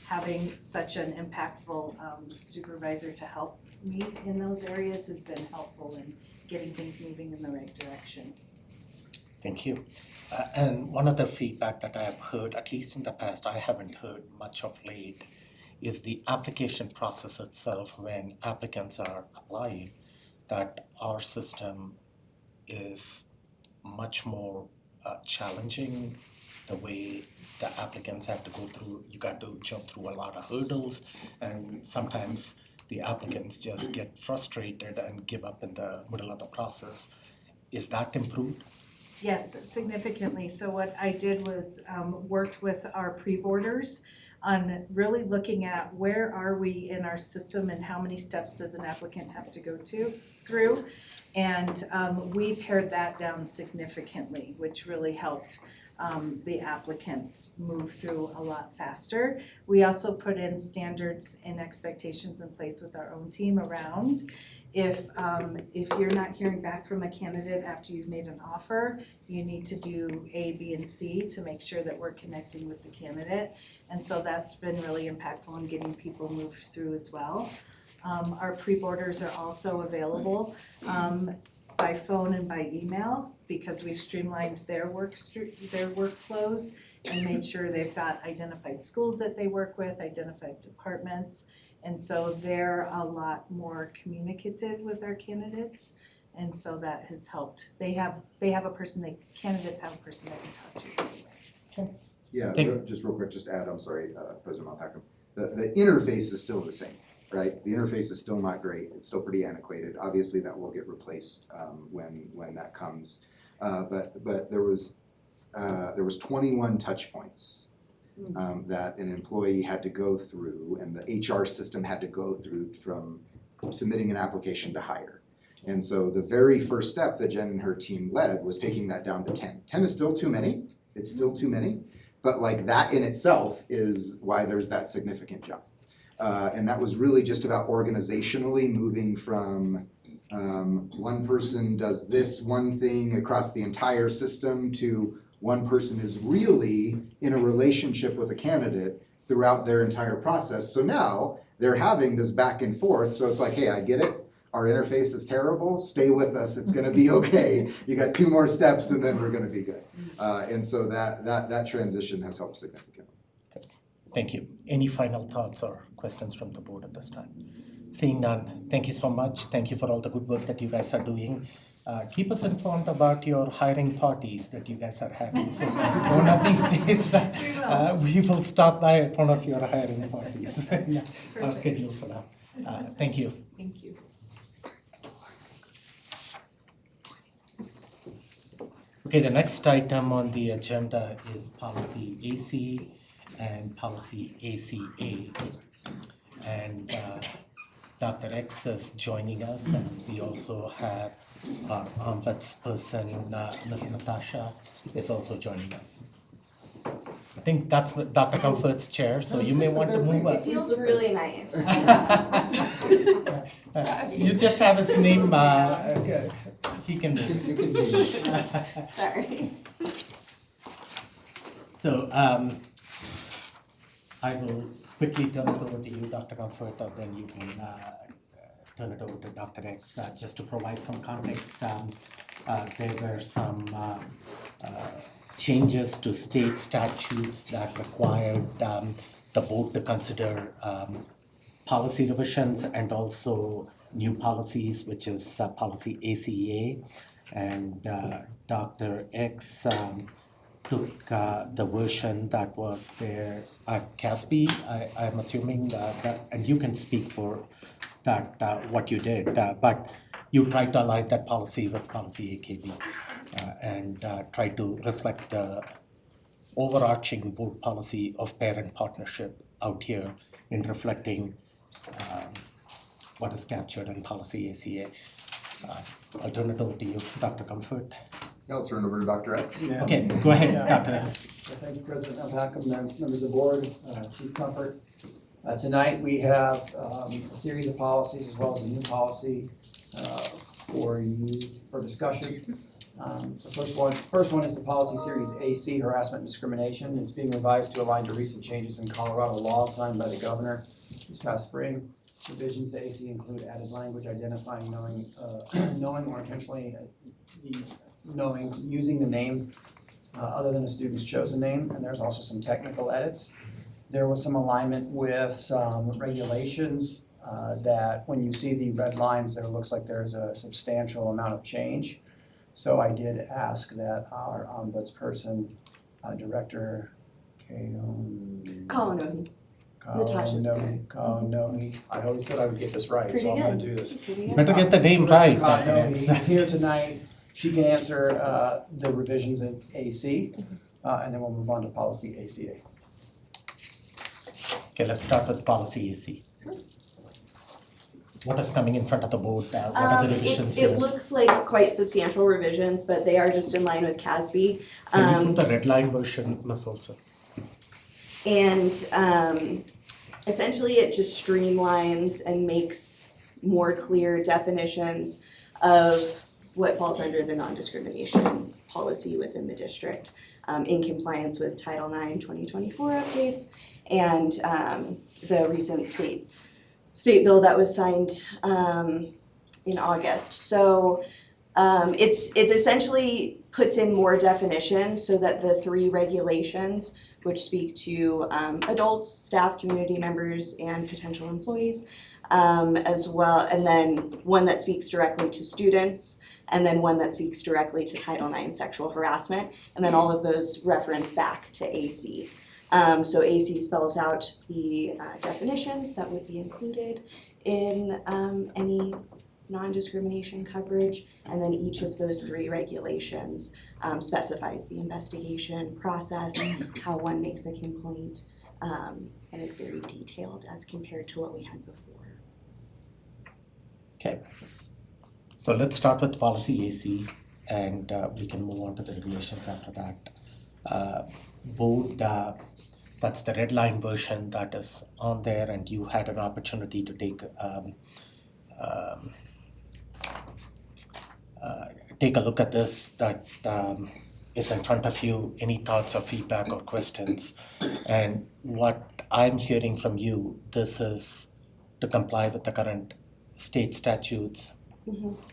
having such an impactful supervisor to help me in those areas has been helpful in getting things moving in the right direction. Thank you. And one other feedback that I have heard, at least in the past, I haven't heard much of late, is the application process itself when applicants are applying, that our system is much more challenging. The way the applicants have to go through, you got to jump through a lot of hurdles, and sometimes the applicants just get frustrated and give up in the middle of the process. Is that improved? Yes, significantly. So what I did was worked with our pre-boarders on really looking at where are we in our system and how many steps does an applicant have to go through. And we pared that down significantly, which really helped the applicants move through a lot faster. We also put in standards and expectations in place with our own team around if you're not hearing back from a candidate after you've made an offer, you need to do A, B, and C to make sure that we're connecting with the candidate. And so that's been really impactful in getting people moved through as well. Our pre-boarders are also available by phone and by email because we've streamlined their workflows and made sure they've got identified schools that they work with, identified departments. And so they're a lot more communicative with our candidates, and so that has helped. Candidates have a person they can talk to. Yeah, Thank- just real quick, just to add, I'm sorry, President Malpacum. The interface is still the same, right? The interface is still not great, it's still pretty antiquated. Obviously, that will get replaced when that comes. But there was 21 touch points that an employee had to go through and the HR system had to go through from submitting an application to hire. And so the very first step that Jen and her team led was taking that down to 10. 10 is still too many, it's still too many, but like that in itself is why there's that significant jump. And that was really just about organizationally moving from one person does this one thing across the entire system to one person is really in a relationship with a candidate throughout their entire process. So now they're having this back and forth. So it's like, hey, I get it. Our interface is terrible. Stay with us. It's going to be okay. You got 2 more steps and then we're going to be good. And so that transition has helped significantly. Thank you. Any final thoughts or questions from the board at this time? Seeing none, thank you so much. Thank you for all the good work that you guys are doing. Keep us informed about your hiring parties that you guys are having. So one of these days, we will stop by at one of your hiring parties. Yeah, our schedules allow. Thank you. Thank you. Okay, the next item on the agenda is policy AC and policy ACA. And Dr. X is joining us, and we also have our ombudsperson, Ms. Natasha, is also joining us. I think that's Dr. Comfort's chair, so you may want to move up. It feels really nice. You just have his name, he can move. You can be. Sorry. So I will quickly turn it over to you, Dr. Comfort, and then you can turn it over to Dr. X. Just to provide some context, there were some changes to state statutes that required the board to consider policy revisions and also new policies, which is policy ACA. And Dr. X took the version that was there at CASB. I'm assuming that, and you can speak for that, what you did, but you tried to align that policy with policy AKB and try to reflect the overarching board policy of parent partnership out here in reflecting what is captured in policy ACA. I'll turn it over to you, Dr. Comfort. I'll turn it over to Dr. X. Yeah. Okay, go ahead, Yeah. Dr. X. Thank you, President Malpacum, members of the board, Chief Comfort. Tonight, we have a series of policies as well as a new policy for you for discussion. The first one is the policy series AC, harassment and discrimination. It's being revised to align to recent changes in Colorado law signed by the governor this past spring. Revisions to AC include added language identifying knowing or intentionally using the name other than a student's chosen name, and there's also some technical edits. There was some alignment with some regulations that when you see the red lines, there looks like there's a substantial amount of change. So I did ask that our ombudsperson, Director Colin. Natasha's good. Kaonohi. I always said I would get this right, so I'm gonna do this. Better get the name right, Dr. Kaonohi, X. he's here tonight She can answer the revisions in AC, and then we'll move on to policy ACA. Okay, let's start with policy AC. What is coming in front of the board? What are the revisions here? It looks like quite substantial revisions, but they are just in line with CASB. Can you put the red line version, Ms. Olson? And essentially it just streamlines and makes more clear definitions of what falls under the non-discrimination policy within the district, in compliance with Title IX 2024 updates and the recent state bill that was signed in August. So it's essentially puts in more definitions so that the 3 regulations which speak to adults, staff, community members, and potential employees, as well, and then one that speaks directly to students, and then one that speaks directly to Title IX sexual harassment, and then all of those reference back to AC. So AC spells out the definitions that would be included in any non-discrimination coverage, and then each of those 3 regulations specifies the investigation process, how one makes a complaint, and is very detailed as compared to what we had before. Okay. So let's start with policy AC, and we can move on to the regulations after that. Board, that's the red line version that is on there, and you had an opportunity to take a look at this that is in front of you. Any thoughts or feedback or questions? And what I'm hearing from you, this is to comply with the current state statutes.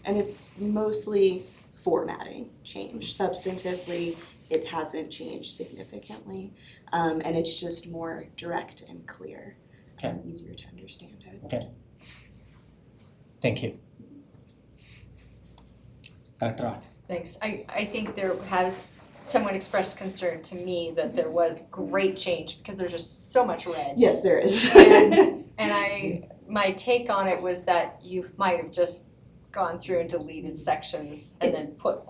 And it's mostly formatting change. Substantively, it hasn't changed significantly, and it's just more direct and clear, easier to understand, I would say. Okay. Thank you. Dr. Rock. Thanks. I think there has someone expressed concern to me that there was great change because there's just so much red. Yes, there is. And my take on it was that you might have just gone through and deleted sections and then put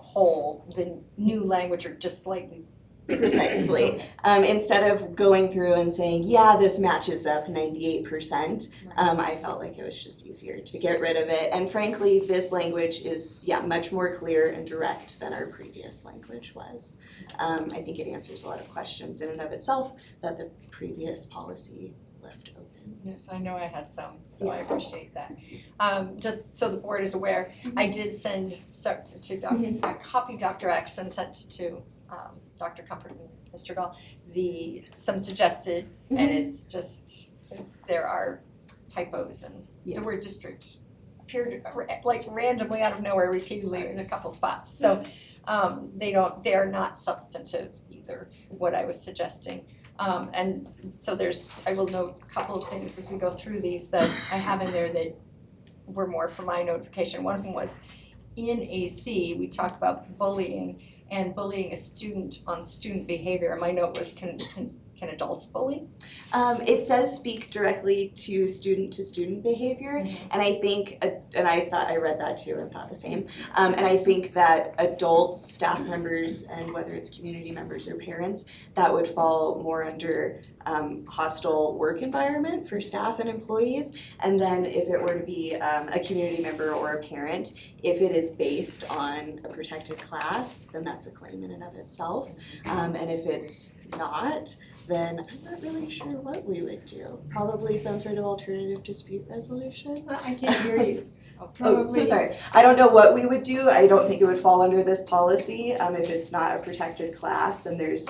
the new language or just slightly. Precisely. Instead of going through and saying, yeah, this matches up 98%, I felt like it was just easier to get rid of it. And frankly, this language is, much more clear and direct than our previous language was. I think it answers a lot of questions in and of itself that the previous policy left open. Yes, I know I had some, so I appreciate that. Just so the board is aware, I did send a copy of Dr. X and sent to Dr. Comfort and Mr. Gall, some suggested, and it's just, there are typos and the word district appeared like randomly out of nowhere repeatedly in a couple spots. So they are not substantive either, what I was suggesting. And so I will note a couple of things as we go through these that I have in there that were more for my notification. One of them was in AC, we talked about bullying and bullying a student on student behavior. My note was, can adults bully? It says speak directly to student behavior, and I think, and I read that too and thought the same, and I think that adults, staff members, and whether it's community members or parents, that would fall more under hostile work environment for staff and employees, and then if it were to be a community member or a parent, if it is based on a protected class, then that's a claim in and of itself, and if it's not, then I'm not really sure what we would do. Probably some sort of alternative dispute resolution. I can't hear you. Oh, so sorry. I don't know what we would do. I don't think it would fall under this policy if it's not a protected class and there's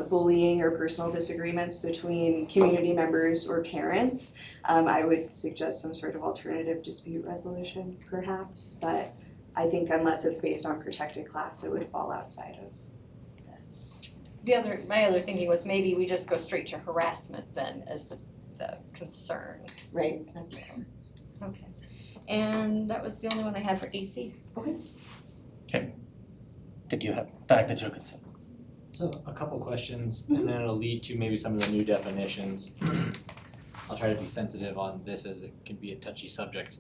bullying or personal disagreements between community members or parents. I would suggest some sort of alternative dispute resolution perhaps, but I think unless it's based on protected class, it would fall outside of this. My other thinking was maybe we just go straight to harassment then as the concern. Right. That's Okay. And that was the only one I had for AC. Did you have, Dr. Jorgensen? So a couple questions, and then it'll lead to maybe some of the new definitions. I'll try to be sensitive on this as it can be a touchy subject.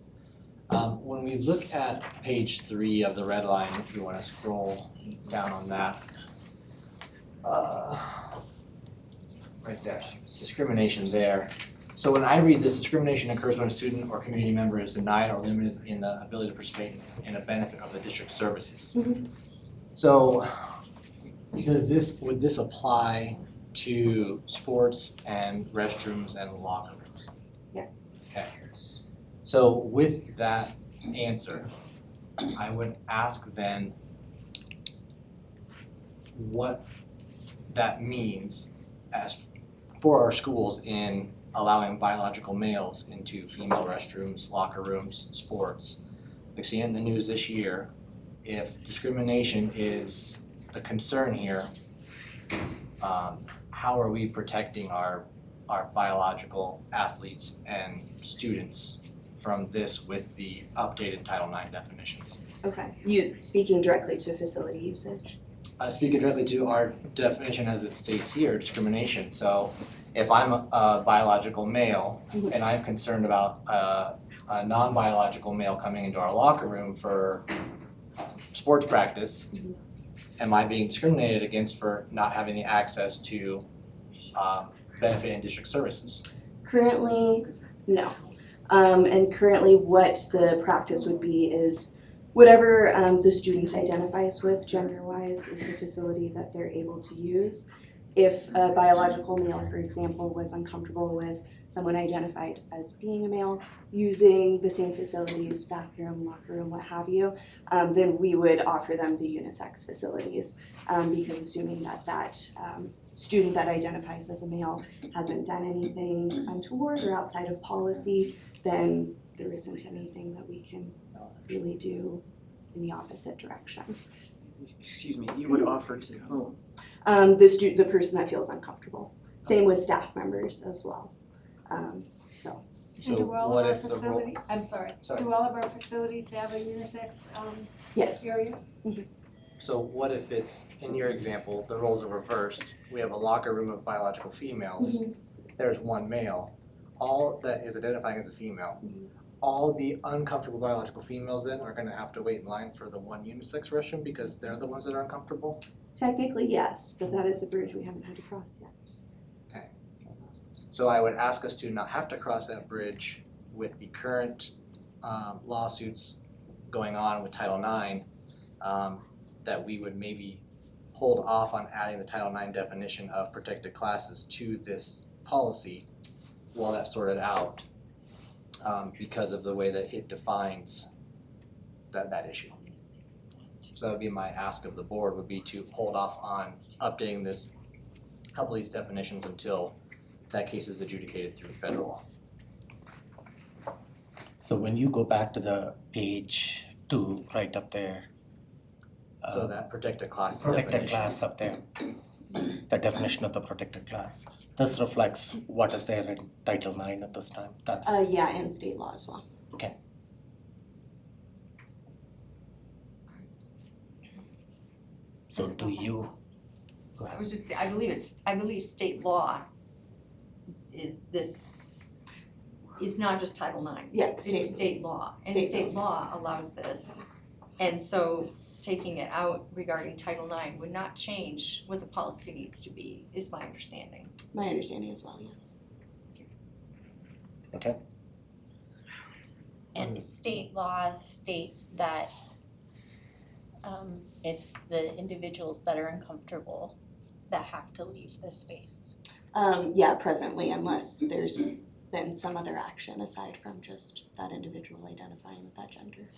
When we look at page 3 of the red line, if you wanna scroll down on that. Right there, discrimination there. So when I read this, discrimination occurs when a student or community member is denied or limited in the ability to participate in a benefit of the district services. So would this apply to sports and restrooms and locker rooms? Yes. Okay. So with that answer, I would ask then what that means as for our schools in allowing biological males into female restrooms, locker rooms, sports. We've seen in the news this year, if discrimination is the concern here, how are we protecting our biological athletes and students from this with the updated Title IX definitions? Okay, you speaking directly to facility usage? Speaking directly to our definition as it states here, discrimination. So if I'm a biological male and I'm concerned about a non-biological male coming into our locker room for sports practice, am I being discriminated against for not having the access to benefit and district services? Currently, no. And currently what the practice would be is whatever the student identifies with gender-wise is the facility that they're able to use. If a biological male, for example, was uncomfortable with someone identified as being a male using the same facilities, bathroom, locker room, what have you, then we would offer them the unisex facilities, because assuming that student that identifies as a male hasn't done anything untoward or outside of policy, then there isn't anything that we can really do in the opposite direction. Excuse me, you would offer to whom? The person that feels uncomfortable. Same with staff members as well. So And do all what of our if the facility, I'm sorry, Sorry. do all of our facilities have a unisex yes, area? So what if it's, in your example, the roles are reversed, we have a locker room of biological females, there's one male, all that is identifying as a female, all the uncomfortable biological females then are gonna have to wait in line for the one unisex restroom because they're the ones that are uncomfortable? technically yes, but that is a bridge we haven't had to cross yet. So I would ask us to not have to cross that bridge with the current lawsuits going on with Title IX, that we would maybe hold off on adding the Title IX definition of protected classes to this policy while that's sorted out, because of the way that it defines that issue. So that would be my ask of the board, would be to hold off on updating this, a couple of these definitions until that case is adjudicated through federal law. So when you go back to the page 2, right up there. So that protected class definition. Protected class up there, the definition of the protected class. This reflects what is there in Title IX at this time. That's Yeah, and state law as well. okay. So do you? Go I ahead. was just saying, I believe state law is this, it's not just Title IX. Yeah, It's state. state law, and State state law allows this. And so taking it out regarding Title IX would not change what the policy needs to be, is my understanding. My understanding as well, yes. Okay. And state law states that it's the individuals that are uncomfortable that have to leave the space. Yeah, presently, unless there's been some other action aside from just that individual identifying with that gender.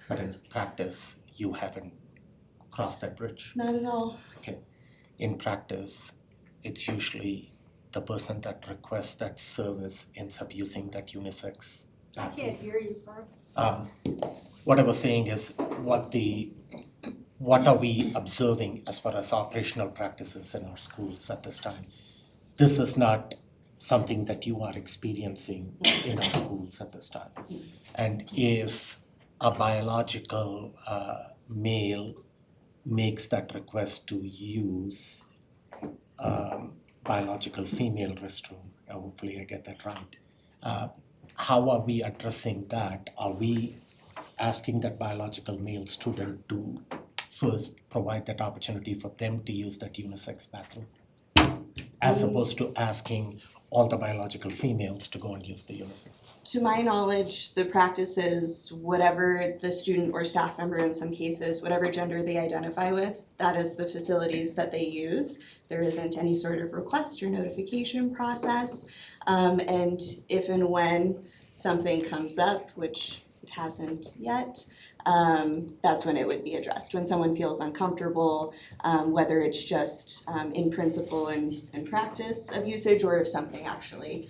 But in practice, you haven't crossed that bridge. Not at all. In practice, it's usually the person that requests that service ends up using that unisex. I can't hear you, Barb. What I was saying is what are we observing as far as operational practices in our schools at this time? This is not something that you are experiencing in our schools at this time. And if a biological male makes that request to use biological female restroom, hopefully I get that right, how are we addressing that? Are we asking that biological male student to first provide that opportunity for them to use that unisex bathroom? As opposed to asking all the biological females to go and use the unisex? To my knowledge, the practice is whatever the student or staff member in some cases, whatever gender they identify with, that is the facilities that they use. There isn't any sort of request or notification process. And if and when something comes up, which it hasn't yet, that's when it would be addressed. When someone feels uncomfortable, whether it's just in principle and practice of usage, or if something actually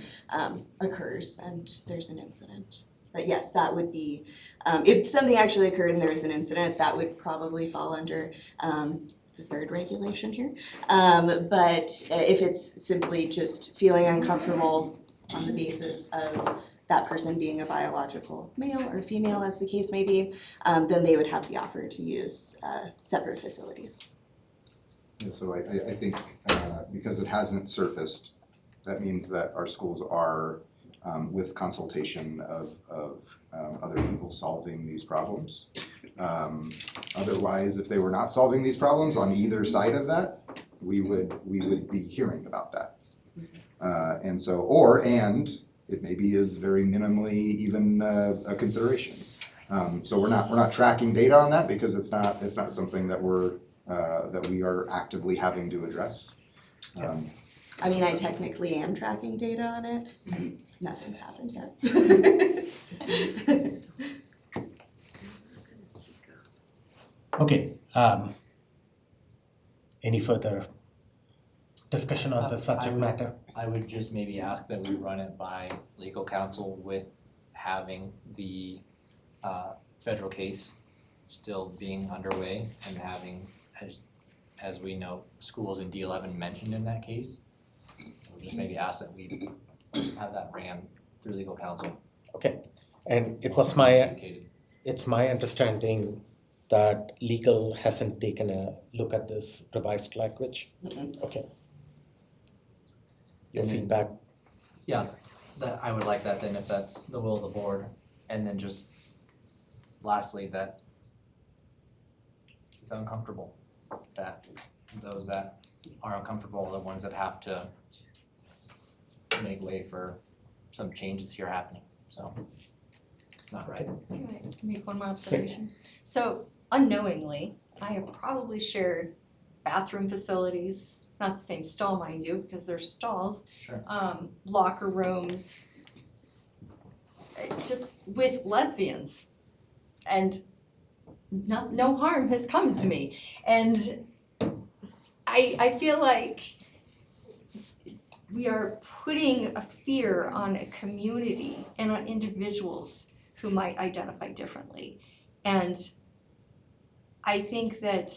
occurs and there's an incident. But yes, that would be, if something actually occurred and there was an incident, that would probably fall under the third regulation here. But if it's simply just feeling uncomfortable on the basis of that person being a biological male or female, as the case may be, then they would have the offer to use separate facilities. Yeah, so I think because it hasn't surfaced, that means that our schools are, with consultation of other people, solving these problems. Otherwise, if they were not solving these problems on either side of that, we would be hearing about that. And it maybe is very minimally even a consideration. So we're not tracking data on that because it's not something that we are actively having to address. I mean, I technically am tracking data on it, and nothing's happened yet. Okay, any further discussion on the subject matter? I would just maybe ask that we run it by legal counsel with having the federal case still being underway and having, as we know, schools in D11 mentioned in that case. We'll just maybe ask that we have that ran through legal counsel. Okay, and it's my understanding that legal hasn't taken a look at this revised language? Okay. Your And then- feedback? Yeah, that, I would like that then if that's the will of the board. And then just lastly, that it's uncomfortable, that those that are uncomfortable are the ones that have to make way for some changes here happening, so it's not right. Can I make one more observation? So unknowingly, I have probably shared bathroom facilities, not the same stall, mind you, because they're stalls. Sure. Locker rooms, just with lesbians. And no harm has come to me. And I feel like we are putting a fear on a community and on individuals who might identify differently. And I think that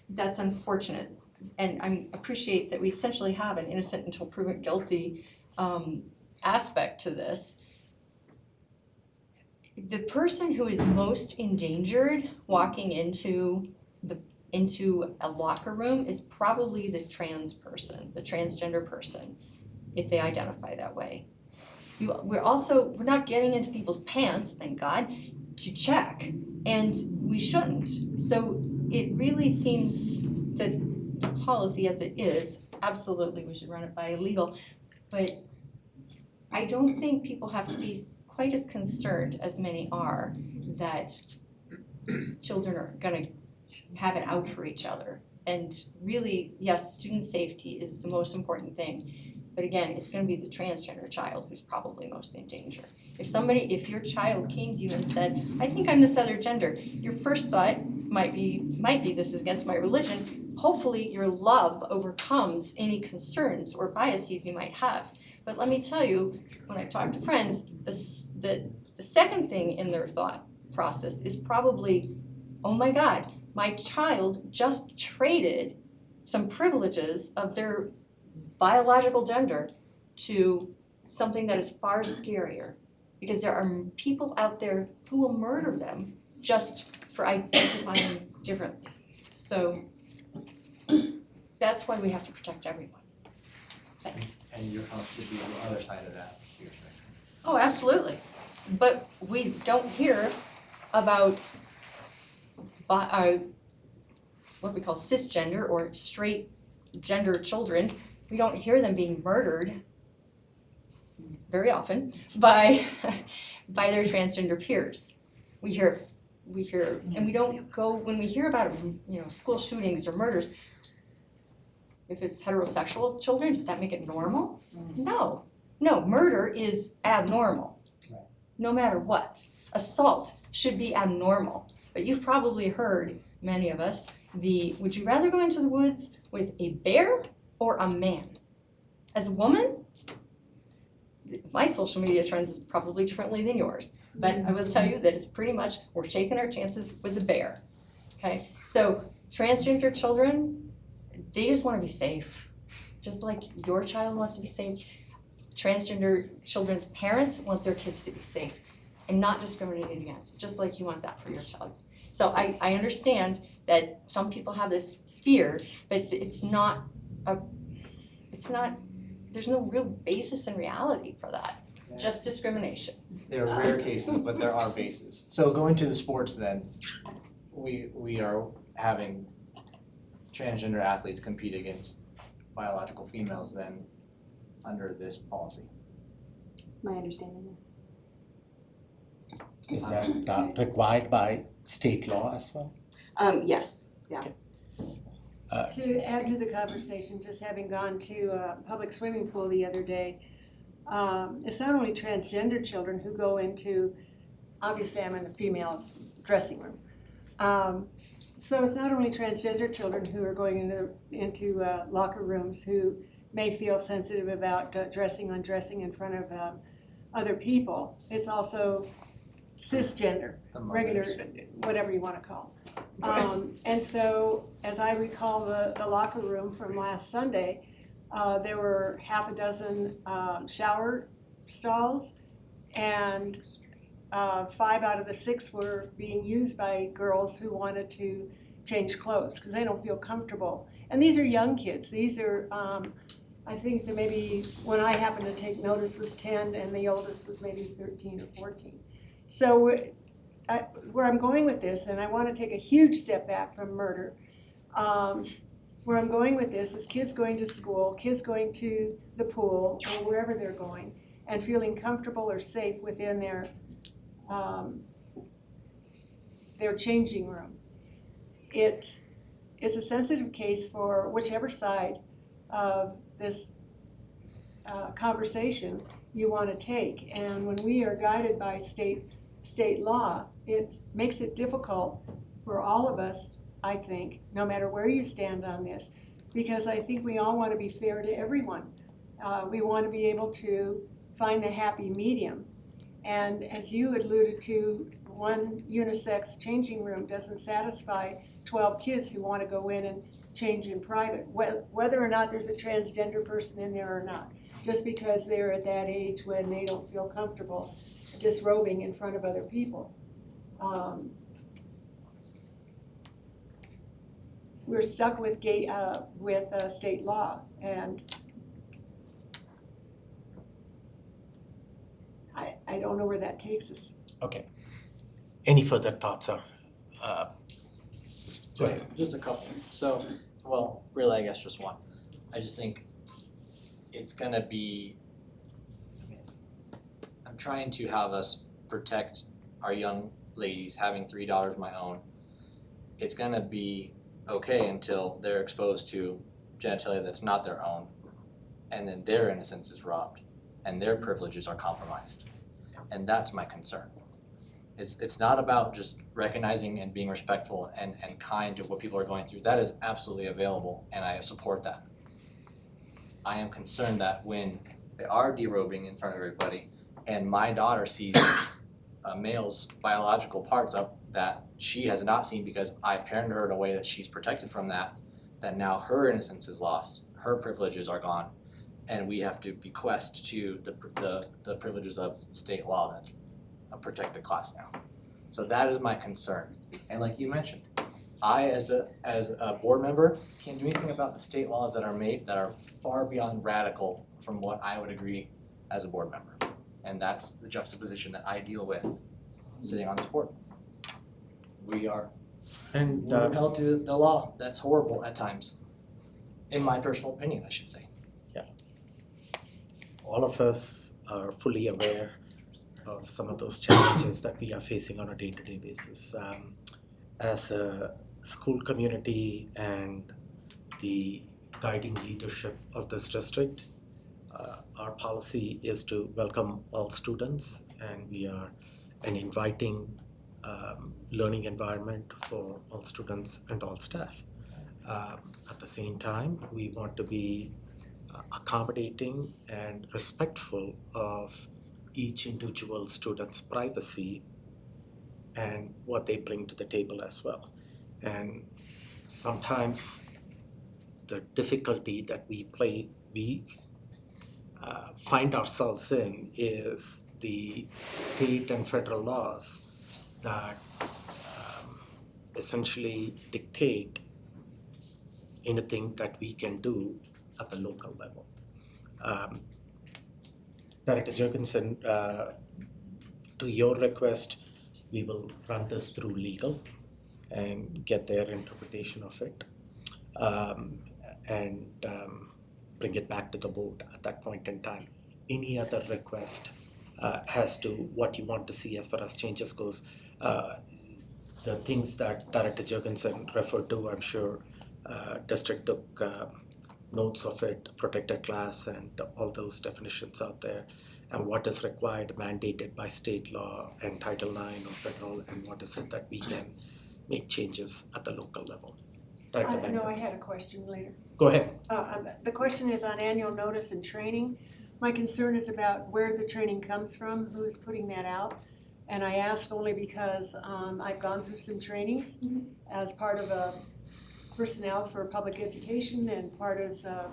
that's unfortunate. And I appreciate that we essentially have an innocent until proven guilty aspect to this. The person who is most endangered walking into a locker room is probably the trans person, the transgender person, if they identify that way. We're not getting into people's pants, thank God, to check, and we shouldn't. So it really seems that the policy as it is, absolutely we should run it by legal, but I don't think people have to be quite as concerned as many are that children are gonna have it out for each other. And really, yes, student safety is the most important thing. But again, it's gonna be the transgender child who's probably most in danger. If your child came to you and said, I think I'm this other gender, your first thought might be this is against my religion. Hopefully your love overcomes any concerns or biases you might have. But let me tell you, when I talk to friends, the second thing in their thought process is probably, oh my God, my child just traded some privileges of their biological gender to something that is far scarier. Because there are people out there who will murder them just for identifying differently. So that's why we have to protect everyone. Thanks. And your help should be on the other side of that, you're saying. Oh, absolutely. But we don't hear about what we call cisgender or straight gender children. We don't hear them being murdered very often by their transgender peers. We hear, and we don't go, when we hear about, school shootings or murders, if it's heterosexual children, does that make it normal? No, murder is abnormal, no matter what. Assault should be abnormal, but you've probably heard, many of us, would you rather go into the woods with a bear or a man? As a woman, my social media trends is probably differently than yours, but I will tell you that it's pretty much, we're taking our chances with the bear, okay? So transgender children, they just wanna be safe, just like your child wants to be safe. Transgender children's parents want their kids to be safe and not discriminated against, just like you want that for your child. So I understand that some people have this fear, but there's no real basis in reality for that, just discrimination. There are rare cases, but there are bases. So going to the sports then, we are having transgender athletes compete against biological females then under this policy. My understanding is. Is that required by state law as well? Yes, yeah. To add to the conversation, just having gone to a public swimming pool the other day, it's not only transgender children who go into, obviously I'm in a female dressing room. So it's not only transgender children who are going into locker rooms who may feel sensitive about undressing in front of other people. It's also cisgender, regular, whatever you want to call. And so, as I recall the locker room from last Sunday, there were half a dozen shower stalls, and 5 out of the 6 were being used by girls who wanted to change clothes because they don't feel comfortable. And these are young kids. These are, I think that maybe when I happened to take notice was 10 and the oldest was maybe 13 or 14. So where I'm going with this, and I want to take a huge step back from murder, where I'm going with this is kids going to school, kids going to the pool or wherever they're going and feeling comfortable or safe within their changing room. It is a sensitive case for whichever side of this conversation you want to take. And when we are guided by state law, it makes it difficult for all of us, I think, no matter where you stand on this, because I think we all want to be fair to everyone. We want to be able to find the happy medium. And as you alluded to, one unisex changing room doesn't satisfy 12 kids who want to go in and change in private, whether or not there's a transgender person in there or not, just because they're at that age when they don't feel comfortable disrobing in front of other people. We're stuck with state law, and I don't know where that takes us. Okay. Any further thoughts or go ahead. Just a couple. So, well, really, I guess just one. I just think it's gonna be, I'm trying to have us protect our young ladies having 3 daughters of my own. It's gonna be okay until they're exposed to genitalia that's not their own, and then their innocence is robbed, and their privileges are compromised. And that's my concern. It's not about just recognizing and being respectful and kind to what people are going through. That is absolutely available, and I support that. I am concerned that when they are derobing in front of everybody, and my daughter sees a male's biological parts up that she has not seen because I've parented her in a way that she's protected from that now her innocence is lost, her privileges are gone, and we have to bequest to the privileges of state law that protect the class now. So that is my concern. And like you mentioned, I as a board member can't do anything about the state laws that are made that are far beyond radical from what I would agree as a board member. And that's the juxtaposition that I deal with sitting on this board. We're held to the law. That's horrible at times. In my personal opinion, I should say. all of us are fully aware of some of those challenges that we are facing on a day-to-day basis. As a school community and the guiding leadership of this district, our policy is to welcome all students, and we are an inviting learning environment for all students and all staff. At the same time, we want to be accommodating and respectful of each individual student's privacy and what they bring to the table as well. And sometimes the difficulty that we find ourselves in is the state and federal laws that essentially dictate anything that we can do at the local level. Director Jurgensen, to your request, we will run this through legal and get their interpretation of it, and bring it back to the board at that point in time. Any other request as to what you want to see as far as changes goes, the things that Director Jurgensen referred to, I'm sure district took notes of it, protected class and all those definitions out there, and what is required, mandated by state law and Title IX or federal, and what is it that we can make changes at the local level. Director No, I Bankus. had a question later. Go ahead. The question is on annual notice and training. My concern is about where the training comes from, who is putting that out. And I ask only because I've gone through some trainings as part of a personnel for public education and part as a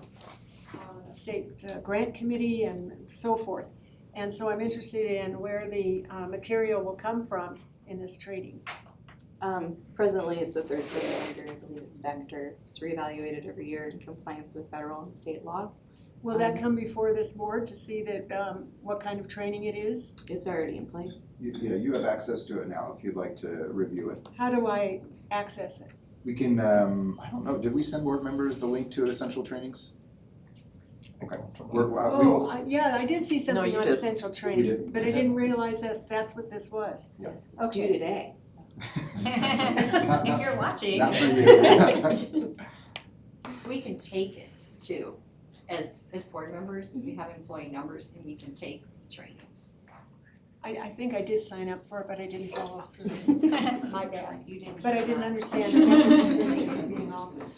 state grant committee and so forth. And so I'm interested in where the material will come from in this training. Presently, it's a third party vendor, I believe it's Vector. It's reevaluated every year in compliance with federal and state law. Will that come before this board to see that what kind of training it is? It's already in place. Yeah, you have access to it now if you'd like to review it. How do I access it? We can, I don't know, did we send board members the link to essential trainings? Okay. We will, Yeah, I did see something you on did. essential training, did. but I didn't realize that that's what this was. It's due today, so. If you're watching, not for you. we can take it too, as board members, we have employee numbers and we can take the trainings. I think I did sign up for it, but I didn't follow through. My bad. You didn't. But I didn't understand that that was the training I was being offered.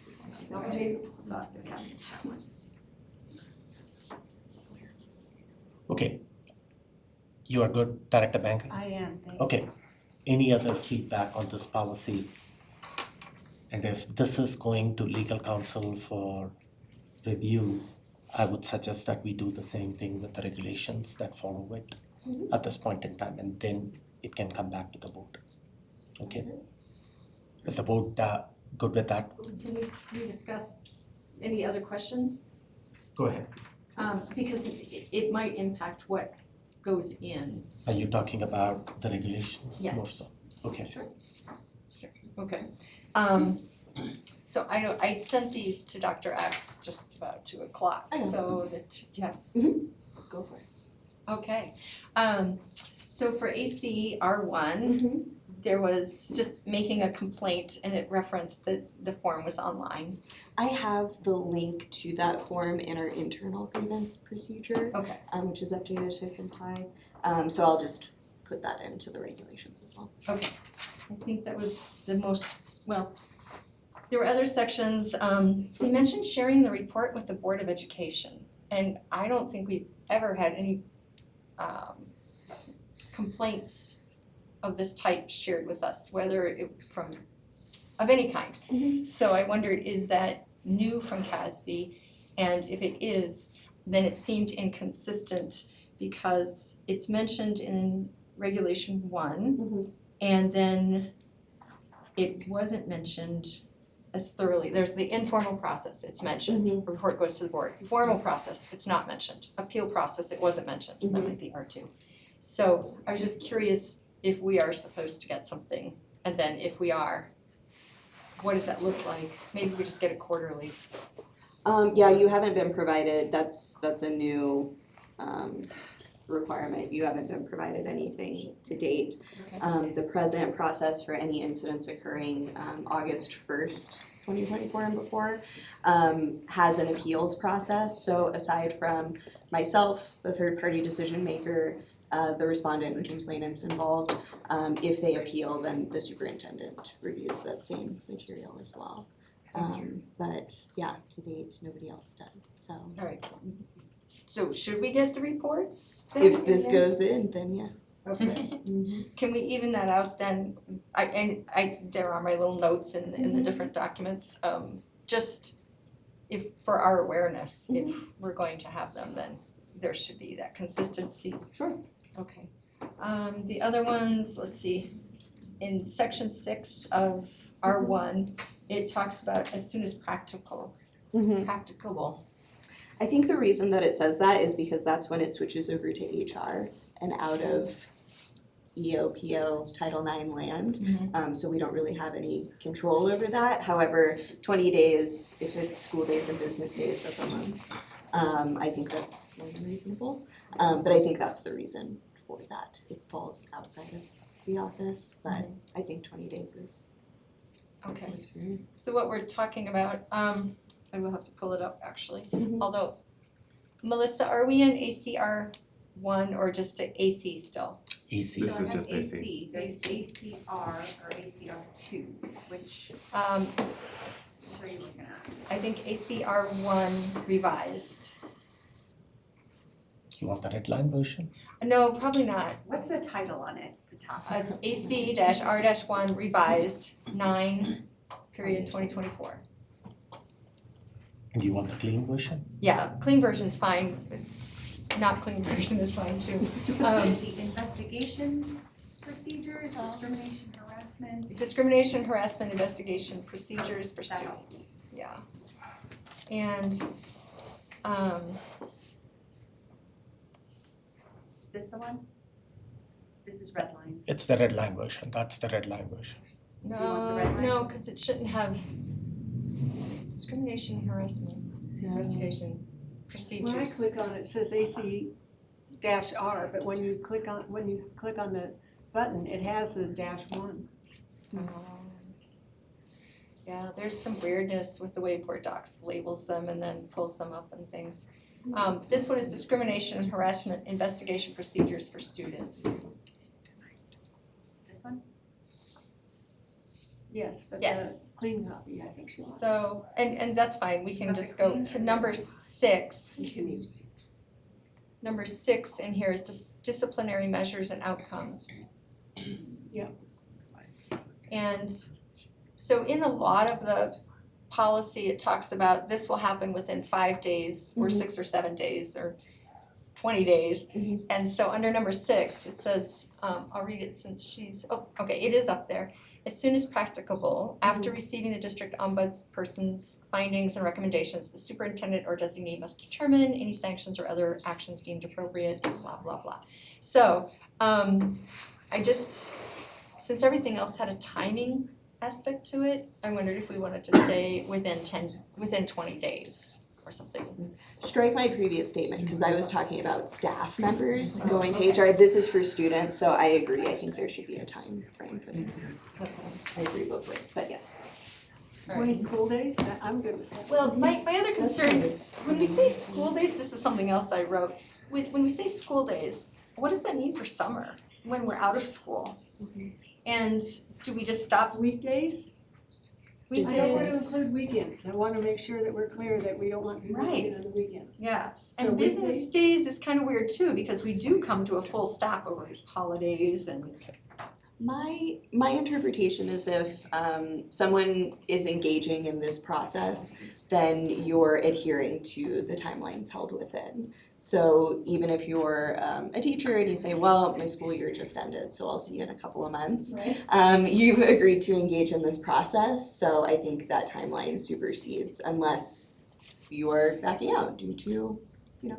Okay. You are good, Director Bankus? I am, thank you. Okay. Any other feedback on this policy? And if this is going to legal counsel for review, I would suggest that we do the same thing with the regulations that follow it at this point in time, and then it can come back to the board. Okay? Is the board good with that? Can we discuss any other questions? Go ahead. Because it might impact what goes in. Are you talking about the regulations more so? Okay. Sure, okay. So I know, I sent these to Dr. X just about 2 o'clock, so that, yeah. Go for it. Okay, so for AC R1, there was just making a complaint and it referenced that the form was online. I have the link to that form in our internal grievance procedure, Okay. Which is updated to comply. So I'll just put that into the regulations as well. Okay, I think that was the most, well, there were other sections, they mentioned sharing the report with the Board of Education. And I don't think we've ever had any complaints of this type shared with us, whether it of any kind. So I wondered, is that new from CASB? And if it is, then it seemed inconsistent because it's mentioned in Regulation 1, and then it wasn't mentioned as thoroughly. There's the informal process, it's mentioned, Mm-hmm. report goes to the board. Formal process, it's not mentioned. Appeal process, it wasn't mentioned, that might be R2. So I was just curious if we are supposed to get something, and then if we are, what does that look like? Maybe we just get it quarterly. Yeah, you haven't been provided, that's a new, requirement, you haven't been provided anything to date. Okay. The present process for any incidents occurring, August 1st, 2024 and before, has an appeals process, so aside from myself, the third-party decision maker, the respondent and complainants involved, if they appeal, then the superintendent reviews that same material as well. But yeah, to date, nobody else does, so. Alright. So should we get the reports then? If this again? goes in, then yes. Okay. Mhm. Can we even that out then? There are my little notes in the different documents, just if, for our awareness, if we're going to have them, then there should be that consistency. Sure. Okay. The other ones, let's see, in section 6 of R1, it talks about as soon as practicable. I think the reason that it says that is because that's when it switches over to HR and out of EOPO Title IX land. So we don't really have any control over that. However, 20 days, if it's school days and business days, that's a month. I think that's more than reasonable. But I think that's the reason for that. It falls outside of the office, but I think 20 days is. Okay. So what we're talking about, I will have to pull it up actually, although, Melissa, are we in ACR 1 or just a AC still? AC. This is just AC. There's ACR or ACR 2, which Um, are you looking at? I think ACR 1 revised. You want the red line version? No, probably not. What's the title on it, the top? It's AC-R-1 revised 9, period 2024. And you want the clean version? Yeah, clean version's fine. Not clean version is fine too. The investigation procedures, discrimination, harassment. Discrimination, harassment, investigation, procedures for That students. Yeah. And, Is this the one? This is red line. It's the red line version. That's the red line version. You want the red line? no, because it shouldn't have discrimination, harassment, investigation, procedures. When I click on it, it says AC-R, but when you click on the button, it has the -1. Yeah, there's some weirdness with the way Board Docs labels them and then pulls them up and things. This one is discrimination and harassment investigation procedures for students. This one? Yes, but the Yes. clean copy, I think she wants. So, and that's fine, we can just go to number 6. You can use Number 6 in here is disciplinary measures and outcomes. Yeah. And so in a lot of the policy, it talks about this will happen within 5 days or 6 or 7 days or 20 days. And so under number 6, it says, I'll read it since it is up there. As soon as practicable, after receiving the district ombudsperson's findings and recommendations, the superintendent or designee must determine any sanctions or other actions deemed appropriate, blah, blah, blah. So, since everything else had a timing aspect to it, I wondered if we wanted to say within 20 days or something. Strike my previous statement, because I was talking about staff members going to HR. This is for students, so I agree. I think there should be a time frame put in there. Okay. I agree both ways, but yes. 20 school days, I'm good with that. Well, my other concern, when we say school days, this is something else I wrote. When we say school days, what does that mean for summer, when we're out of school? And do we just stop Weekdays? I don't want to weekdays? include weekends. I want to make sure that we're clear that we don't want people to Right. get on the weekends. Yes, So and business weekdays? days is kind of weird too, because we do come to a full staff over holidays and My interpretation is if someone is engaging in this process, then you're adhering to the timelines held within. So even if you're a teacher and you say, well, my school year just ended, so I'll see you in a couple of months. Right. You've agreed to engage in this process, so I think that timeline supersedes unless you are backing out due to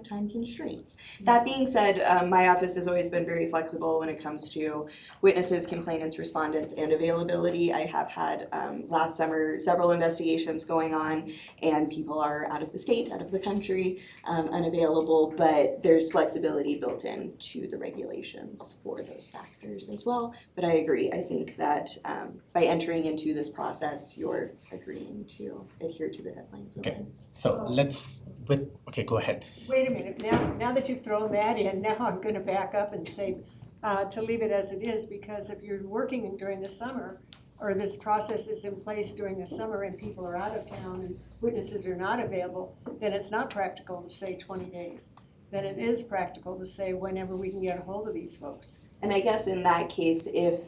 time constraints. That being said, my office has always been very flexible when it comes to witnesses, complainants, respondents, and availability. I have had last summer several investigations going on, and people are out of the state, out of the country, unavailable, but there's flexibility built into the regulations for those factors as well. But I agree, I think that by entering into this process, you're agreeing to adhere to the deadlines within. So go ahead. Wait a minute, now that you've thrown that in, now I'm gonna back up and say, to leave it as it is, because if you're working during the summer, or this process is in place during the summer and people are out of town and witnesses are not available, then it's not practical to say 20 days. Then it is practical to say whenever we can get a hold of these folks. And I guess in that case, if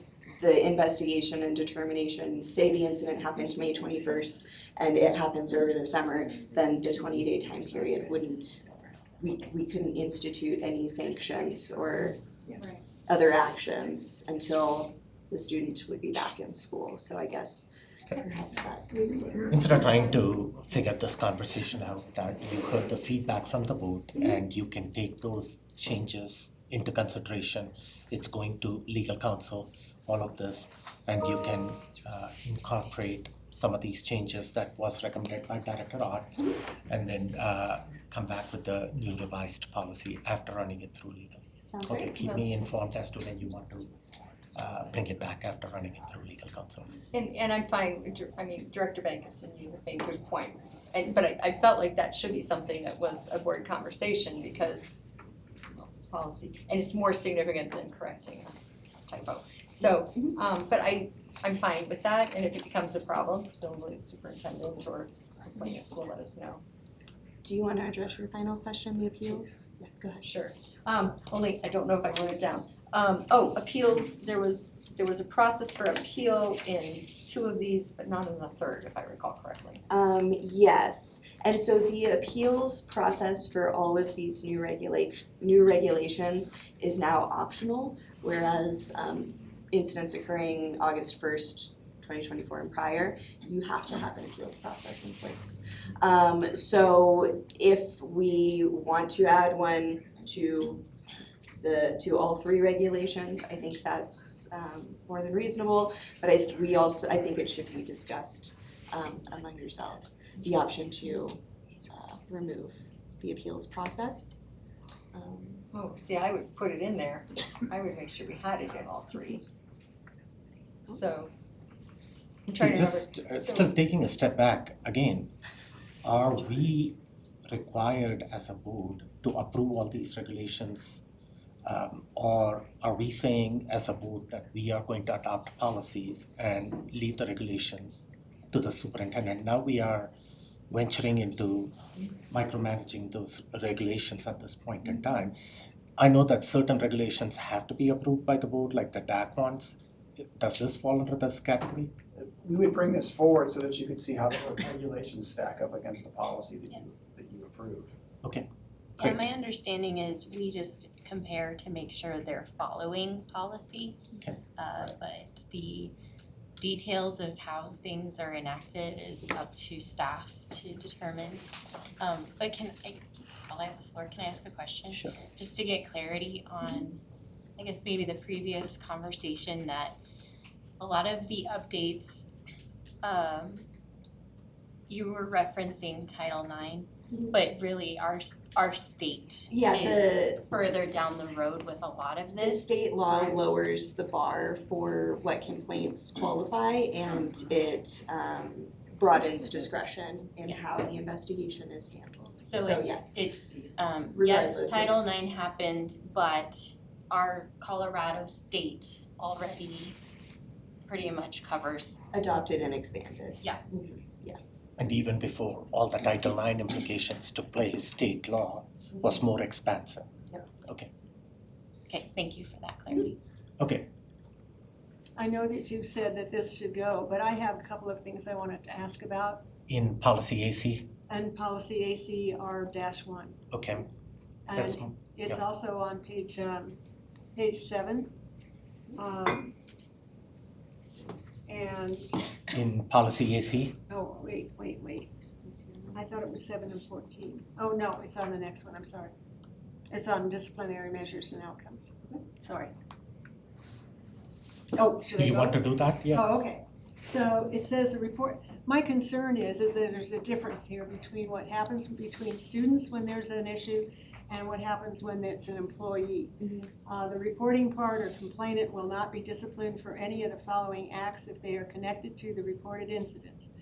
the investigation and determination, say the incident happened May 21st and it happens over the summer, then the 20-day time period we couldn't institute any sanctions or other actions until the student would be back in school. So I guess perhaps that's Instead of trying to figure this conversation out, that you heard the feedback from the board and you can take those changes into consideration. It's going to legal counsel, all of this, and you can incorporate some of these changes that was recommended by Director Art, and then come back with the new revised policy after running it through legal. sounds Okay, right. keep me informed as to when you want to bring it back after running it through legal counsel. And I'm fine, Director Bankus and you have made good points. But I felt like that should be something that was a board conversation because, well, it's policy. And it's more significant than correcting a typo. So, but I'm fine with that. And if it becomes a problem, presumably the superintendent or complainants will let us know. Do you want to address your final question, the appeals? Yes, go ahead. Sure. Only, I don't know if I wrote it down. Appeals, there was a process for appeal in 2 of these, but not in the 3rd, if I recall correctly. Yes, and so the appeals process for all of these new regulations is now optional, whereas incidents occurring August 1st, 2024 and prior, you have to have an appeals process in place. So if we want to add one to all 3 regulations, I think that's more than reasonable, but I think it should be discussed among yourselves, the option to remove the appeals process. See, I would put it in there. I would make sure we had it in all 3. So, I'm trying to Just still taking a step back, again, are we required as a board to approve all these regulations? Or are we saying as a board that we are going to adopt policies and leave the regulations to the superintendent? Now we are venturing into micromanaging those regulations at this point in time. I know that certain regulations have to be approved by the board, like the DAC ones. Does this fall under this category? We would bring this forward so that you could see how the regulations stack up against the policy that you approve. Okay. Yeah, Great. my understanding is we just compare to make sure they're following policy. Okay. But the details of how things are enacted is up to staff to determine. But while I have the floor, can I ask a question? Sure. Just to get clarity on, I guess maybe the previous conversation that a lot of the updates, you were referencing Title IX, but really our state is further down the road with a lot of The this. state law lowers the bar for what complaints qualify, and it broadens discretion in how the investigation is handled. So yes. it's Regardless yes, of- Title IX happened, but our Colorado state already pretty much covers. Adopted and expanded. Yeah. Yes. And even before all the Title IX implications took place, state law was more expansive. Okay, thank you for that clarity. Okay. I know that you said that this should go, but I have a couple of things I wanted to ask about. In policy AC? And policy ACR-1. Okay, that's, And it's also on page 7. And, in policy AC? oh, wait. I thought it was 7 and 14. Oh, no, it's on the next one, I'm sorry. It's on disciplinary measures and outcomes. Sorry. Oh, should I go? You want to do that? Yeah. Oh, okay. So it says the report, my concern is that there's a difference here between what happens between students when there's an issue and what happens when it's an employee. The reporting part or complainant will not be disciplined for any of the following acts if they are connected to the reported incidents.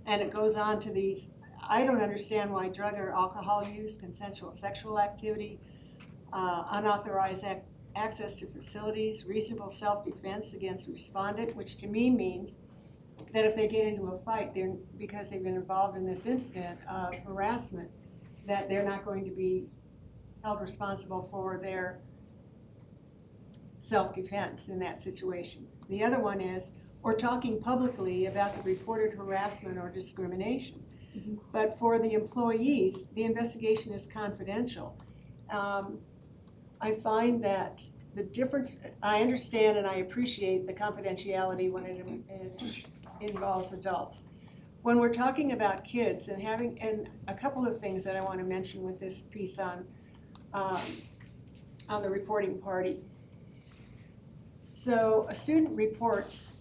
And it goes on to these, I don't understand why drug or alcohol use, consensual sexual activity, unauthorized access to facilities, reasonable self-defense against respondent, which to me means that if they get into a fight, they're, because they've been involved in this incident of harassment, that they're not going to be held responsible for their self-defense in that situation. The other one is, or talking publicly about the reported harassment or discrimination. But for the employees, the investigation is confidential. I find that the difference, I understand and I appreciate the confidentiality when it involves adults. When we're talking about kids and having, and a couple of things that I want to mention with this piece on the reporting party. So a student reports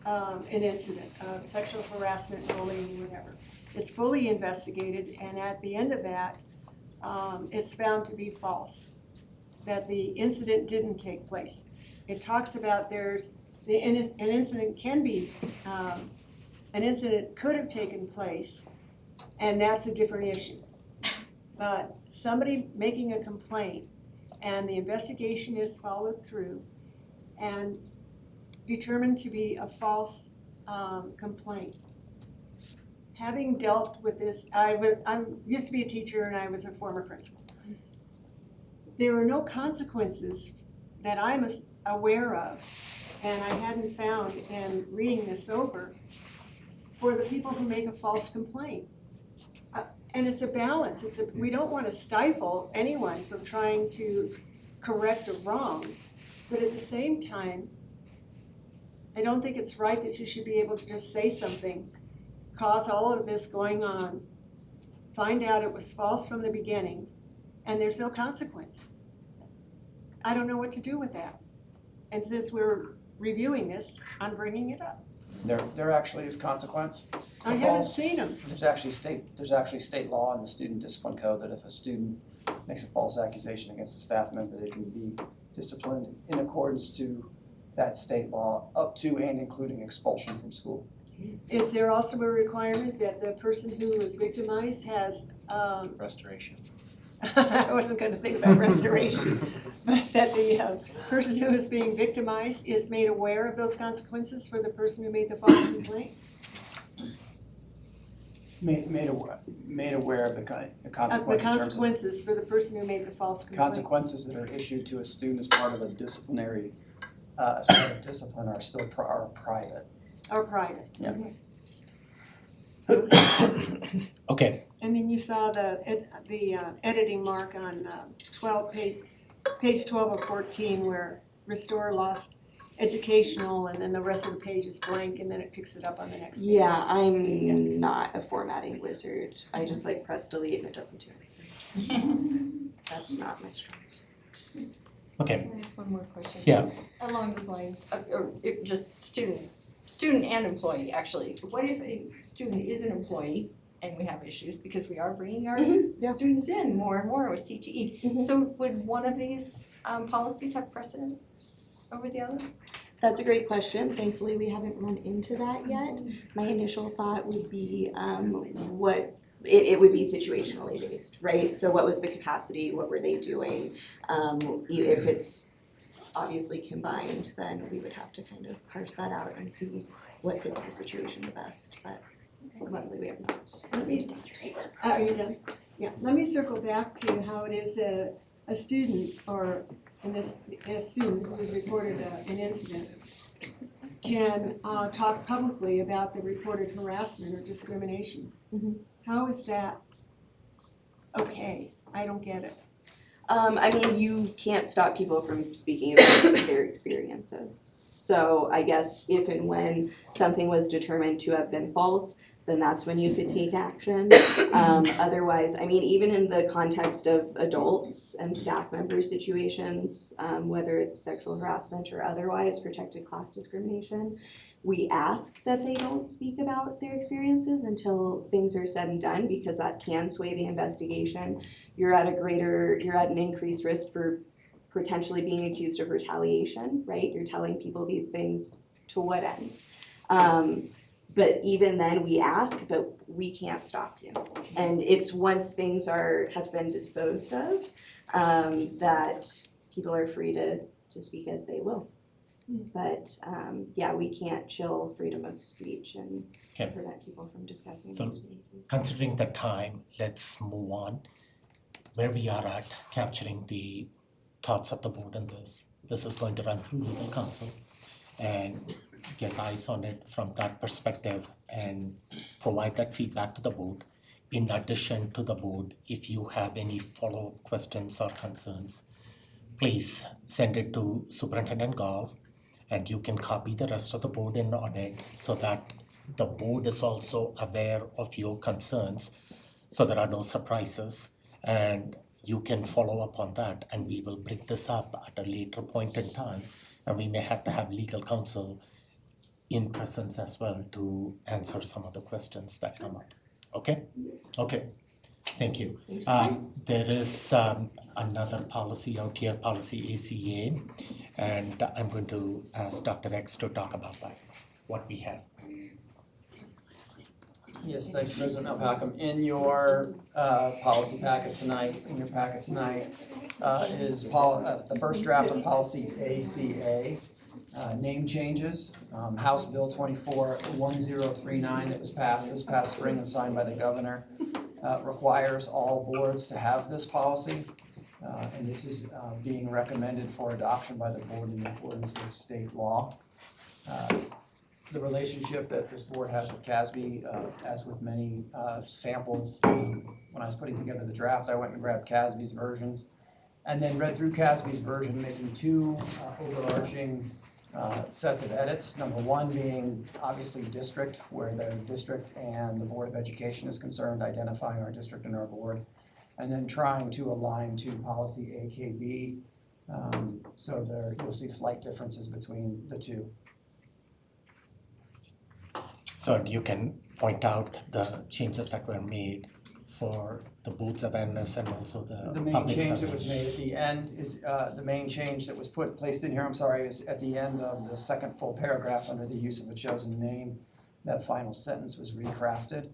an incident of sexual harassment, bullying, whatever. It's fully investigated, and at the end of that, it's found to be false, that the incident didn't take place. It talks about an incident can be, an incident could have taken place, and that's a different issue. But somebody making a complaint and the investigation is followed through and determined to be a false complaint. Having dealt with this, I used to be a teacher and I was a former principal. There are no consequences that I'm aware of, and I hadn't found in reading this over, for the people who make a false complaint. And it's a balance. We don't want to stifle anyone from trying to correct a wrong, but at the same time, I don't think it's right that you should be able to just say something, cause all of this going on, find out it was false from the beginning, and there's no consequence. I don't know what to do with that. And since we're reviewing this, I'm bringing it up. There actually is consequence. I haven't seen them. There's actually state law in the student discipline code that if a student makes a false accusation against a staff member, they can be disciplined in accordance to that state law, up to and including expulsion from school. Is there also a requirement that the person who was victimized has, Restoration. I wasn't gonna think about restoration, but that the person who is being victimized is made aware of those consequences for the person who made the false complaint? Made aware of the consequences The in terms of consequences for the person who made the false complaint. consequences that are issued to a student as part of a disciplinary, as part of discipline are still are private. Or private. Yeah. Okay, And then you saw the editing mark on page 12 of 14 where restore lost educational, and then the rest of the page is blank, and then it picks it up on the next page. Yeah, I'm not a formatting wizard. I just like press delete and it doesn't do anything. That's not my strength. okay, Can I ask one more question? Yeah. Along those lines, or just student and employee, actually. What if a student is an employee and we have issues because we are bringing our yeah. students in more and more with CTE? Mhm. So would one of these policies have precedence over the other? That's a great question. Thankfully, we haven't run into that yet. My initial thought would be it would be situationally based, right? So what was the capacity? What were they doing? If it's obviously combined, then we would have to kind of parse that out and see what fits the situation the best. But luckily, we have not. Are you done? Yeah, let me circle back to how it is that a student, or in this, a student who has reported an incident, can talk publicly about the reported harassment or discrimination. Mhm. How is that okay? I don't get it. I mean, you can't stop people from speaking about their experiences. So I guess if and when something was determined to have been false, then that's when you could take action. Otherwise, I mean, even in the context of adults and staff member situations, whether it's sexual harassment or otherwise protected class discrimination, we ask that they don't speak about their experiences until things are said and done, because that can sway the investigation. You're at an increased risk for potentially being accused of retaliation, right? You're telling people these things to what end? But even then we ask, but we can't stop you. And it's once things have been disposed of, that people are free to speak as they will. But yeah, we can't chill freedom of speech and Okay. prevent people from discussing So- their experiences. Considering the time, let's move on. Where we are at capturing the thoughts of the board on this. This is going to run through legal counsel and get eyes on it from that perspective and provide that feedback to the board. In addition to the board, if you have any follow-up questions or concerns, please send it to Superintendent Gall, and you can copy the rest of the board in on it so that the board is also aware of your concerns, so there are no surprises, and you can follow up on that, and we will bring this up at a later point in time, and we may have to have legal counsel in presence as well to answer some of the questions that come up. Okay? Okay, thank you. Thanks for coming. There is another policy out here, policy ACA, and I'm going to ask Dr. X to talk about that, what we have. Yes, thank you, President Alpacum. In your policy packet tonight, is the first draft of policy ACA, name changes. House Bill 241039 that was passed this past spring and signed by the governor requires all boards to have this policy. And this is being recommended for adoption by the board in accordance with state law. The relationship that this board has with CASB, as with many samples, when I was putting together the draft, I went and grabbed CASB's versions and then read through CASB's version, making two overarching sets of edits. Number one being obviously district, where the district and the Board of Education is concerned, identifying our district and our board, and then trying to align to policy AKB. So you'll see slight differences between the two. So you can point out the changes that were made for the board's awareness and also the The main public's change that was awareness. made at the end is, the main change that was placed in here, is at the end of the second full paragraph under the use of a chosen name. That final sentence was recrafted.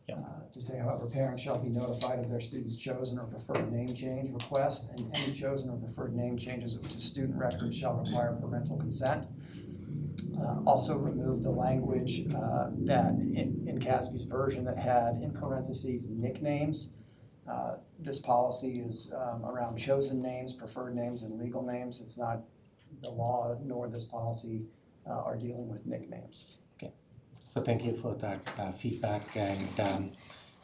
Yeah. To say, however, parents shall be notified of their student's chosen or preferred name change request, and any chosen or preferred name changes to student records shall require parental consent. Also removed the language that in CASB's version that had in parentheses nicknames. This policy is around chosen names, preferred names, and legal names. It's not the law nor this policy are dealing with nicknames. So thank you for that feedback, and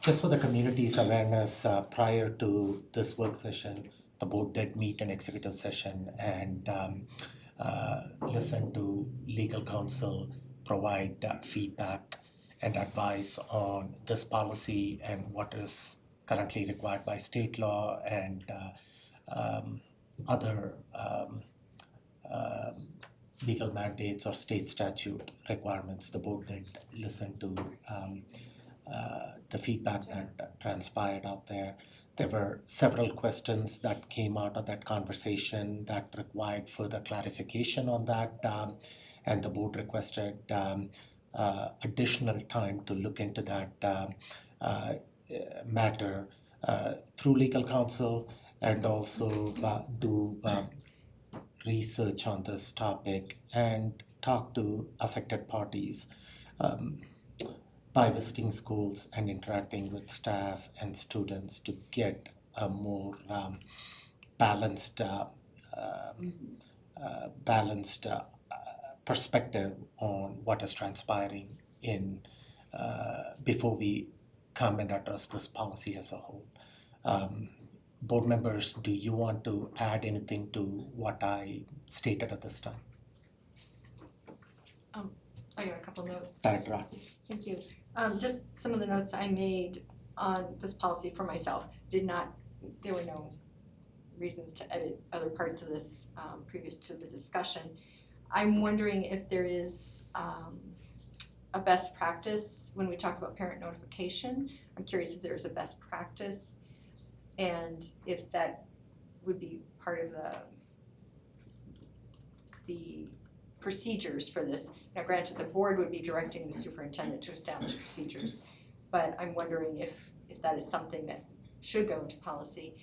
just for the community's awareness, prior to this work session, the board did meet an executive session and listen to legal counsel provide feedback and advice on this policy and what is currently required by state law and other legal mandates or state statute requirements. The board did listen to the feedback that transpired out there. There were several questions that came out of that conversation that required further clarification on that, and the board requested additional time to look into that matter through legal counsel and also do research on this topic and talk to affected parties by visiting schools and interacting with staff and students to get a more balanced perspective on what is transpiring in before we come and address this policy as a whole. Board members, do you want to add anything to what I stated at this time? I got a couple notes. Director Rocky? Thank you. Just some of the notes I made on this policy for myself there were no reasons to edit other parts of this previous to the discussion. I'm wondering if there is a best practice when we talk about parent notification. I'm curious if there is a best practice and if that would be part of the procedures for this. Now granted, the board would be directing the superintendent to establish procedures, but I'm wondering if that is something that should go into policy.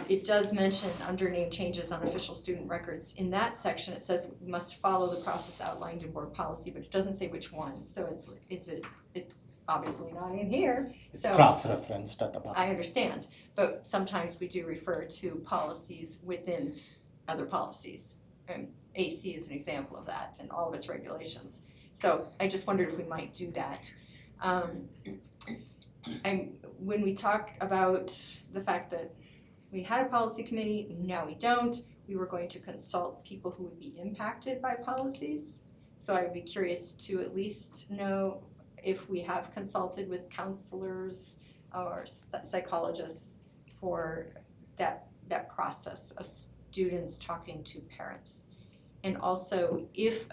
It does mention under name changes on official student records. In that section, it says we must follow the process outlined in board policy, but it doesn't say which one. So it's obviously not in here. It's So cross-referenced at the bottom. I understand, but sometimes we do refer to policies within other policies. And AC is an example of that and all of its regulations. So I just wondered if we might do that. When we talk about the fact that we had a policy committee, now we don't, we were going to consult people who would be impacted by policies. So I'd be curious to at least know if we have consulted with counselors or psychologists for that process of students talking to parents. And also if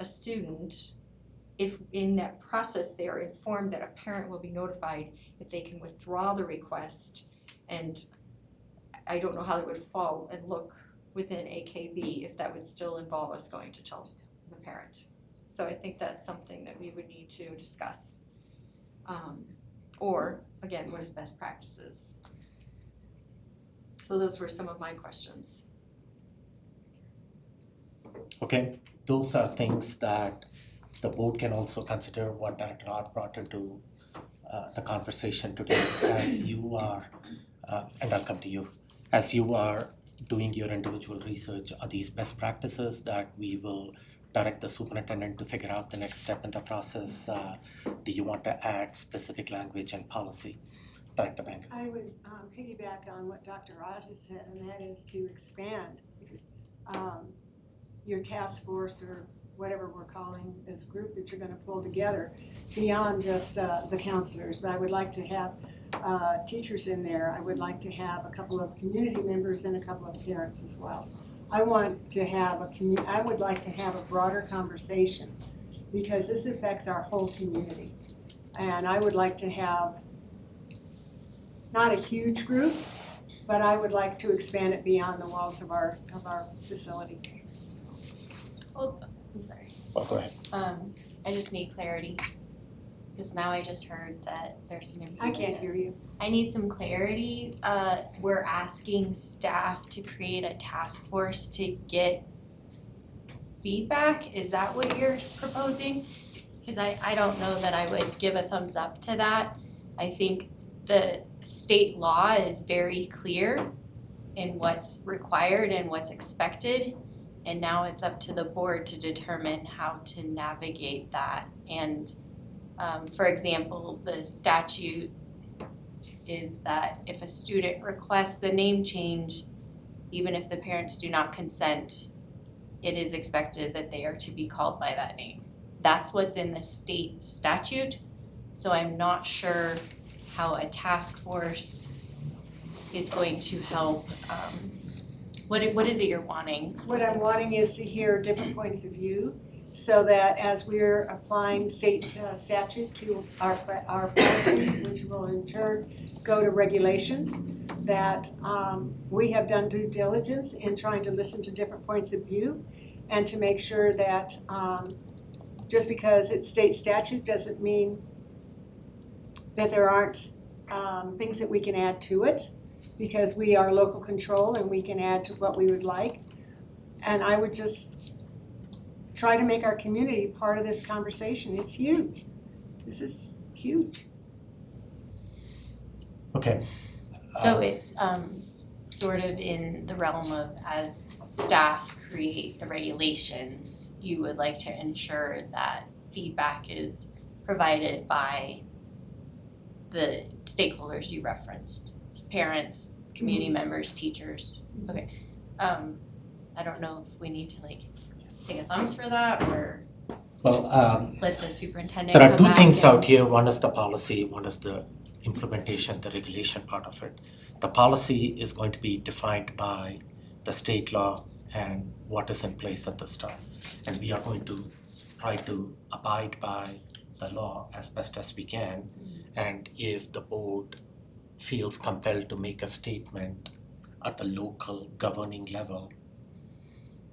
in that process they are informed that a parent will be notified, if they can withdraw the request. And I don't know how it would fall and look within AKB if that would still involve us going to tell the parent. So I think that's something that we would need to discuss. Or again, what is best practices? So those were some of my questions. Okay, those are things that the board can also consider what Director Art brought into the conversation today as you are, and I'll come to you, as you are doing your individual research. Are these best practices that we will direct the superintendent to figure out the next step in the process? Do you want to add specific language and policy? Director Banks? I would piggyback on what Dr. Raj has said, and that is to expand your task force or whatever we're calling this group that you're going to pull together beyond just the counselors. But I would like to have teachers in there. I would like to have a couple of community members and a couple of parents as well. I would like to have a broader conversation because this affects our whole community. And I would like to have not a huge group, but I would like to expand it beyond the walls of our facility. Well, I'm sorry. Oh, go ahead. I just need clarity, because now I just heard that there's an I can't hear you. I need some clarity. We're asking staff to create a task force to get feedback. Is that what you're proposing? Because I don't know that I would give a thumbs up to that. I think the state law is very clear in what's required and what's expected. And now it's up to the board to determine how to navigate that. And for example, the statute is that if a student requests a name change, even if the parents do not consent, it is expected that they are to be called by that name. That's what's in the state statute. So I'm not sure how a task force is going to help. What is it you're wanting? What I'm wanting is to hear different points of view so that as we're applying state statute to our policy, which will in turn go to regulations, that we have done due diligence in trying to listen to different points of view and to make sure that just because it's state statute doesn't mean that there aren't things that we can add to it, because we are local control and we can add to what we would like. And I would just try to make our community part of this conversation. It's huge. This is huge. Okay. So it's sort of in the realm of as staff create the regulations, you would like to ensure that feedback is provided by the stakeholders you referenced, parents, community members, teachers. Okay. I don't know if we need to like take a thumbs for that or Well, let the superintendent there are come two back things and- out here. One is the policy, one is the implementation, the regulation part of it. The policy is going to be defined by the state law and what is in place at this time. And we are going to try to abide by the law as best as we can. And if the board feels compelled to make a statement at the local governing level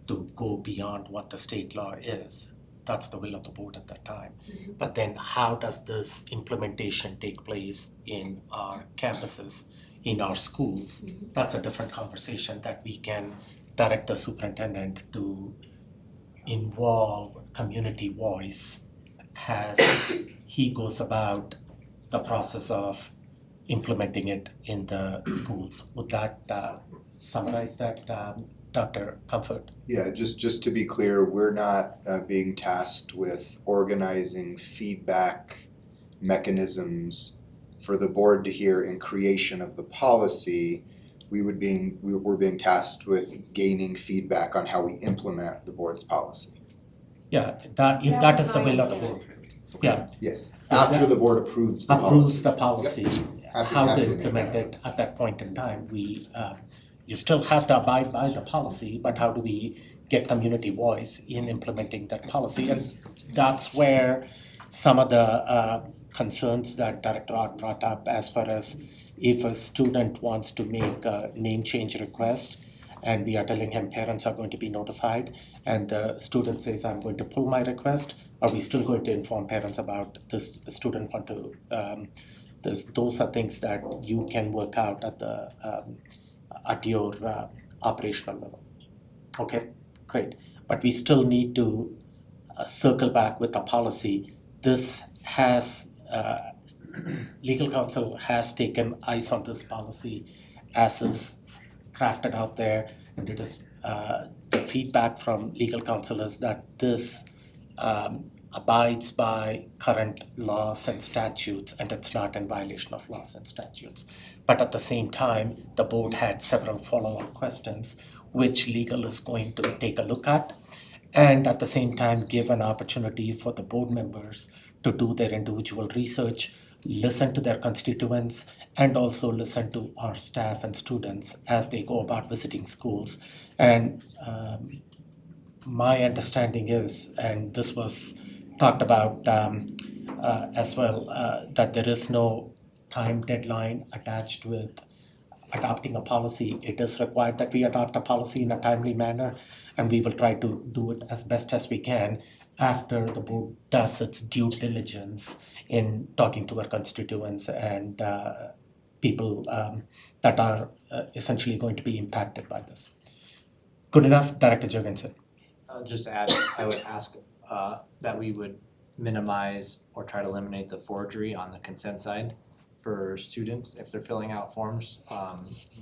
to go beyond what the state law is, that's the will of the board at that time. But then how does this implementation take place in our campuses, in our schools? That's a different conversation that we can direct the superintendent to involve community voice as he goes about the process of implementing it in the schools. Would that summarize that, Dr. Comfort? Yeah, just to be clear, we're not being tasked with organizing feedback mechanisms for the board to hear in creation of the policy. We're being tasked with gaining feedback on how we implement the board's policy. Yeah, that, if that is the will of the board. Yeah, Yes, after the board approves the policy. approves the policy, how Happy to to make implement that. it at that point in time. We, you still have to abide by the policy, but how do we get community voice in implementing that policy? And that's where some of the concerns that Director Art brought up as far as if a student wants to make a name change request and we are telling him parents are going to be notified and the student says, I'm going to pull my request, are we still going to inform parents about this student want to, those are things that you can work out at your operational level. Okay, great. But we still need to circle back with the policy. This has, legal counsel has taken eyes on this policy as is crafted out there, and it is the feedback from legal counsel is that this abides by current laws and statutes, and it's not in violation of laws and statutes. But at the same time, the board had several follow-up questions which legal is going to take a look at, and at the same time give an opportunity for the board members to do their individual research, listen to their constituents, and also listen to our staff and students as they go about visiting schools. And my understanding is, and this was talked about as well, that there is no time deadline attached with adopting a policy. It is required that we adopt a policy in a timely manner, and we will try to do it as best as we can after the board does its due diligence in talking to our constituents and people that are essentially going to be impacted by this. Good enough, Director Jorgensen? Just to add, I would ask that we would minimize or try to eliminate the forgery on the consent side for students if they're filling out forms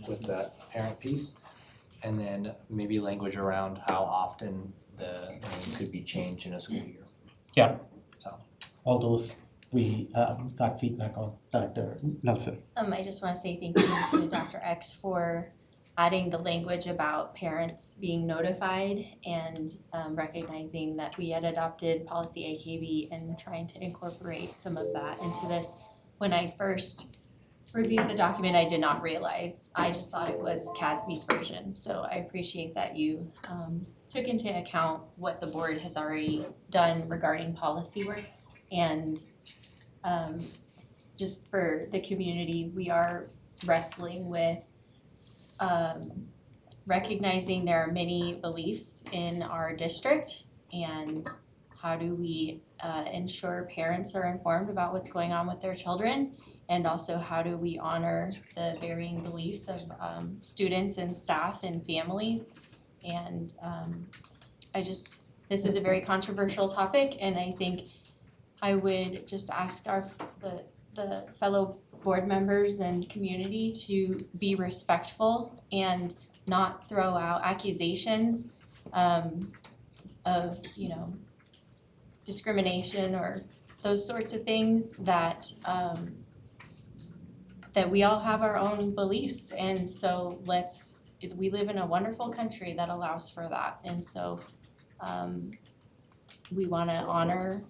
with the parent piece. And then maybe language around how often the name could be changed in a school year. Yeah. So. All those we got feedback on. Dr. Nelson. I just want to say thank you to Dr. X for adding the language about parents being notified and recognizing that we had adopted policy AKB and trying to incorporate some of that into this. When I first reviewed the document, I did not realize. I just thought it was CASB's version. So I appreciate that you took into account what the board has already done regarding policy work. And just for the community, we are wrestling with recognizing there are many beliefs in our district, and how do we ensure parents are informed about what's going on with their children, and also how do we honor the varying beliefs of students and staff and families. And this is a very controversial topic, and I think I would just ask the fellow board members and community to be respectful and not throw out accusations of, discrimination or those sorts of things that we all have our own beliefs, and so we live in a wonderful country that allows for that, and so we wanna honor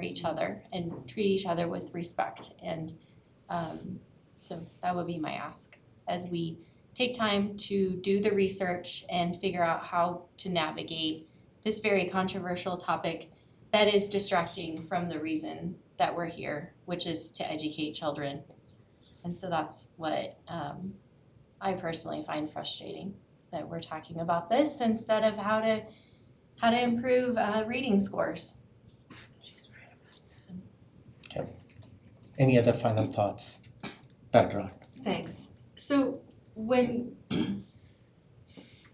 each other and treat each other with respect, and so that would be my ask as we take time to do the research and figure out how to navigate this very controversial topic that is distracting from the reason that we're here, which is to educate children. And so that's what I personally find frustrating, that we're talking about this instead of how to improve reading scores. Any other final thoughts? Dr. Thanks. So when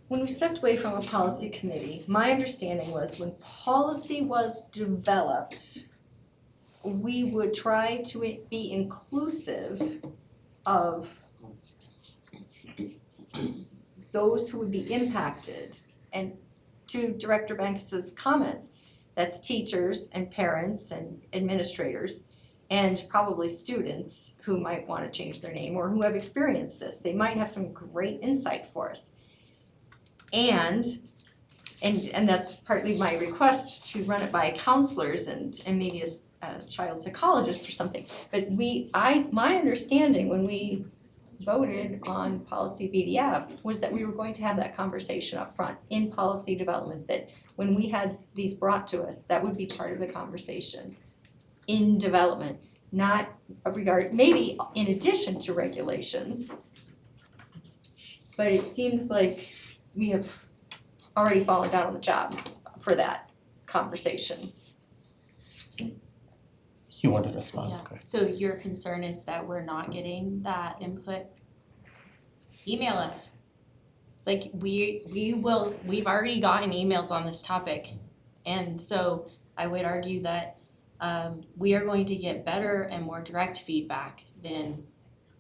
we stepped away from a policy committee, my understanding was when policy was developed, we would try to be inclusive of those who would be impacted. And to Director Banks's comments, that's teachers and parents and administrators and probably students who might want to change their name or who have experienced this. They might have some great insight for us. And that's partly my request to run it by counselors and maybe a child psychologist or something. But my understanding when we voted on policy BDF was that we were going to have that conversation up front in policy development, that when we had these brought to us, that would be part of the conversation in development, not maybe in addition to regulations. But it seems like we have already fallen down on the job for that conversation. You want to respond? Yeah. Okay. So your concern is that we're not getting that input? Email us. Like we've already gotten emails on this topic. And so I would argue that we are going to get better and more direct feedback than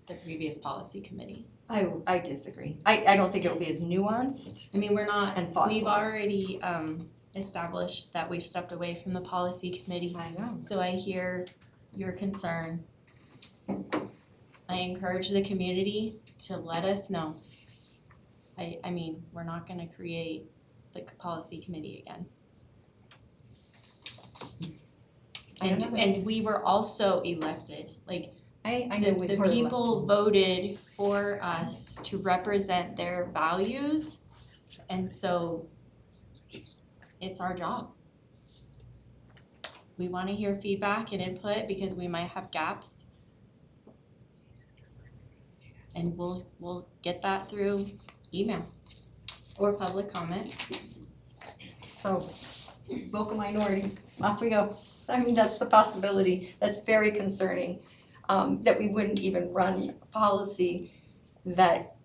the previous policy committee. I disagree. I don't think it'll be as nuanced. I mean, we're not, And thoughtful. we've already established that we've stepped away from the policy committee. I know. So I hear your concern. I encourage the community to let us know. I mean, we're not gonna create the policy committee again. And we were also elected, like I know the people voted for us to represent their values, and so it's our job. We wanna hear feedback and input because we might have gaps. And we'll get that through email or public comment. So, vocal minority, off we go. I mean, that's the possibility. That's very concerning, that we wouldn't even run a policy that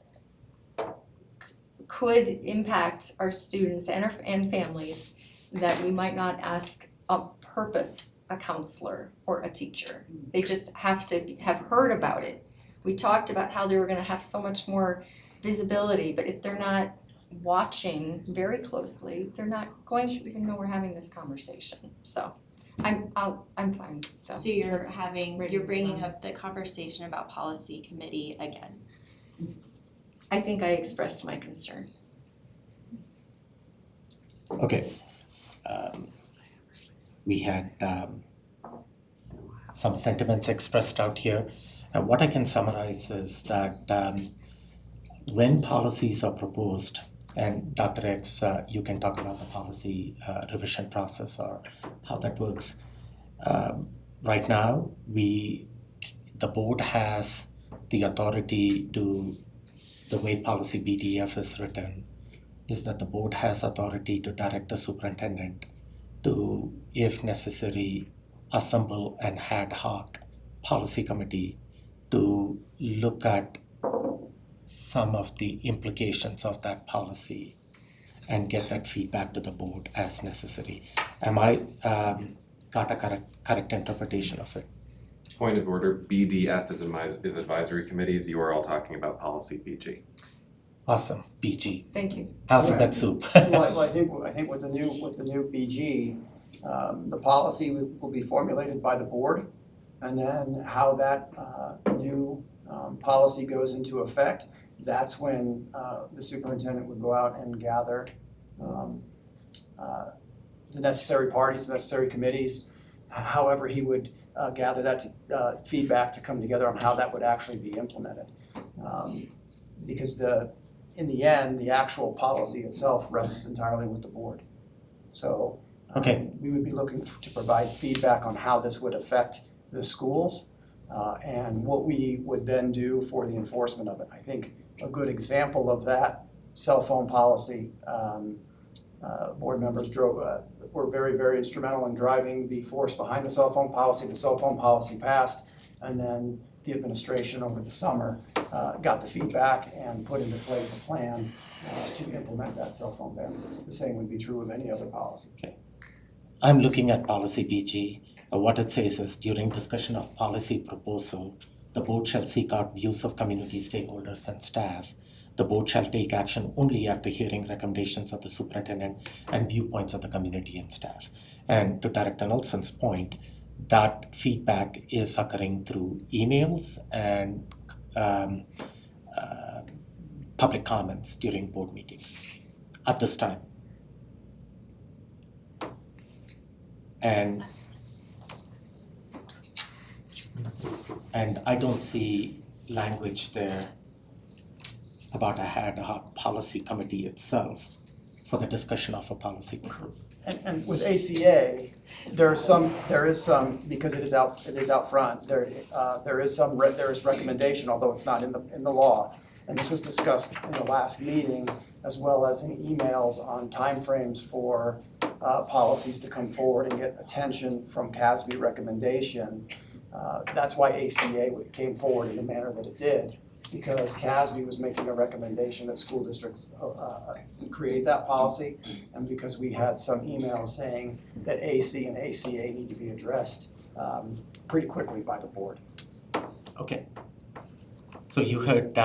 could impact our students and families, that we might not ask on purpose a counselor or a teacher. They just have to have heard about it. We talked about how they were gonna have so much more visibility, but if they're not watching very closely, they're not going to even know we're having this conversation. So I'm fine. So you're ready you're to bringing run. up the conversation about policy committee again. I think I expressed my concern. Okay. We had some sentiments expressed out here. And what I can summarize is that when policies are proposed, and Dr. X, you can talk about the policy revision process or how that works. Right now, the board has the authority to, the way policy BDF is written, is that the board has authority to direct the superintendent to, if necessary, assemble an ad hoc policy committee to look at some of the implications of that policy and get that feedback to the board as necessary. Am I got a correct interpretation of it? Point of order, BDF is advisory committees, you are all talking about policy BG. Awesome, BG, Thank you. alphabet soup. Well, I think with the new BG, the policy will be formulated by the board. And then how that new policy goes into effect, that's when the superintendent would go out and gather the necessary parties, the necessary committees, however he would gather that feedback to come together on how that would actually be implemented. Because in the end, the actual policy itself rests entirely with the board. So Okay. we would be looking to provide feedback on how this would affect the schools and what we would then do for the enforcement of it. I think a good example of that cell phone policy, board members were very, very instrumental in driving the force behind the cell phone policy. The cell phone policy passed, and then the administration over the summer got the feedback and put into place a plan to implement that cell phone ban. The same would be true of any other policy. I'm looking at policy BG. What it says is, during discussion of policy proposal, the board shall seek out views of community stakeholders and staff. The board shall take action only after hearing recommendations of the superintendent and viewpoints of the community and staff. And to Director Nelson's point, that feedback is occurring through emails and public comments during board meetings at this time. And I don't see language there about a ad hoc policy committee itself for the discussion of a policy proposal. And with ACA, there is some, because it is out front, there is recommendation, although it's not in the law. And this was discussed in the last meeting, as well as in emails on timeframes for policies to come forward and get attention from CASB recommendation. That's why ACA came forward in the manner that it did, because CASB was making a recommendation that school districts create that policy, and because we had some emails saying that AC and ACA need to be addressed pretty quickly by the board. Okay. So you heard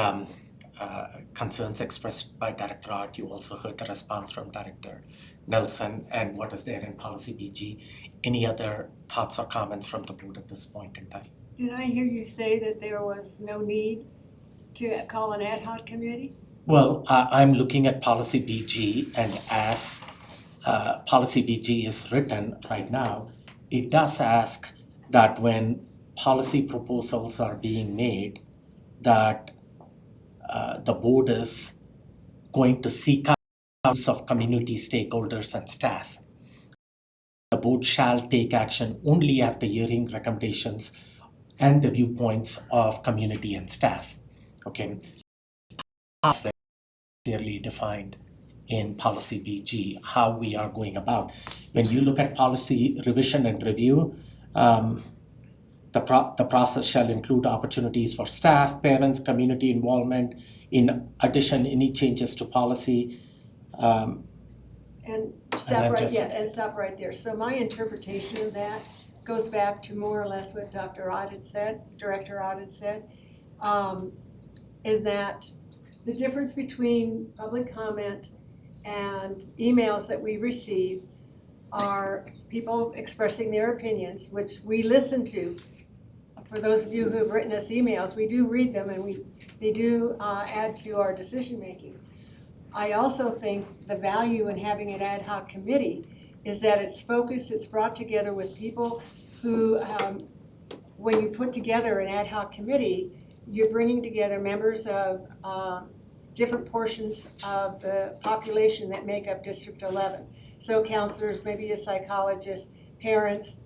concerns expressed by Director Art. You also heard the response from Director Nelson and what is there in policy BG. Any other thoughts or comments from the board at this point in time? Did I hear you say that there was no need to call an ad hoc committee? Well, I'm looking at policy BG, and as policy BG is written right now, it does ask that when policy proposals are being made, that the board is going to seek out views of community stakeholders and staff. The board shall take action only after hearing recommendations and the viewpoints of community and staff. Okay, half it clearly defined in policy BG, how we are going about. When you look at policy revision and review, the process shall include opportunities for staff, parents, community involvement. In addition, any changes to policy. And then just- stop right there. So my interpretation of that goes back to more or less what Director Ott had said, is that the difference between public comment and emails that we receive are people expressing their opinions, which we listen to. For those of you who have written us emails, we do read them, and they do add to our decision making. I also think the value in having an ad hoc committee is that it's focused, it's brought together with people who, when you put together an ad hoc committee, you're bringing together members of different portions of the population that make up District 11. So counselors, maybe a psychologist, parents,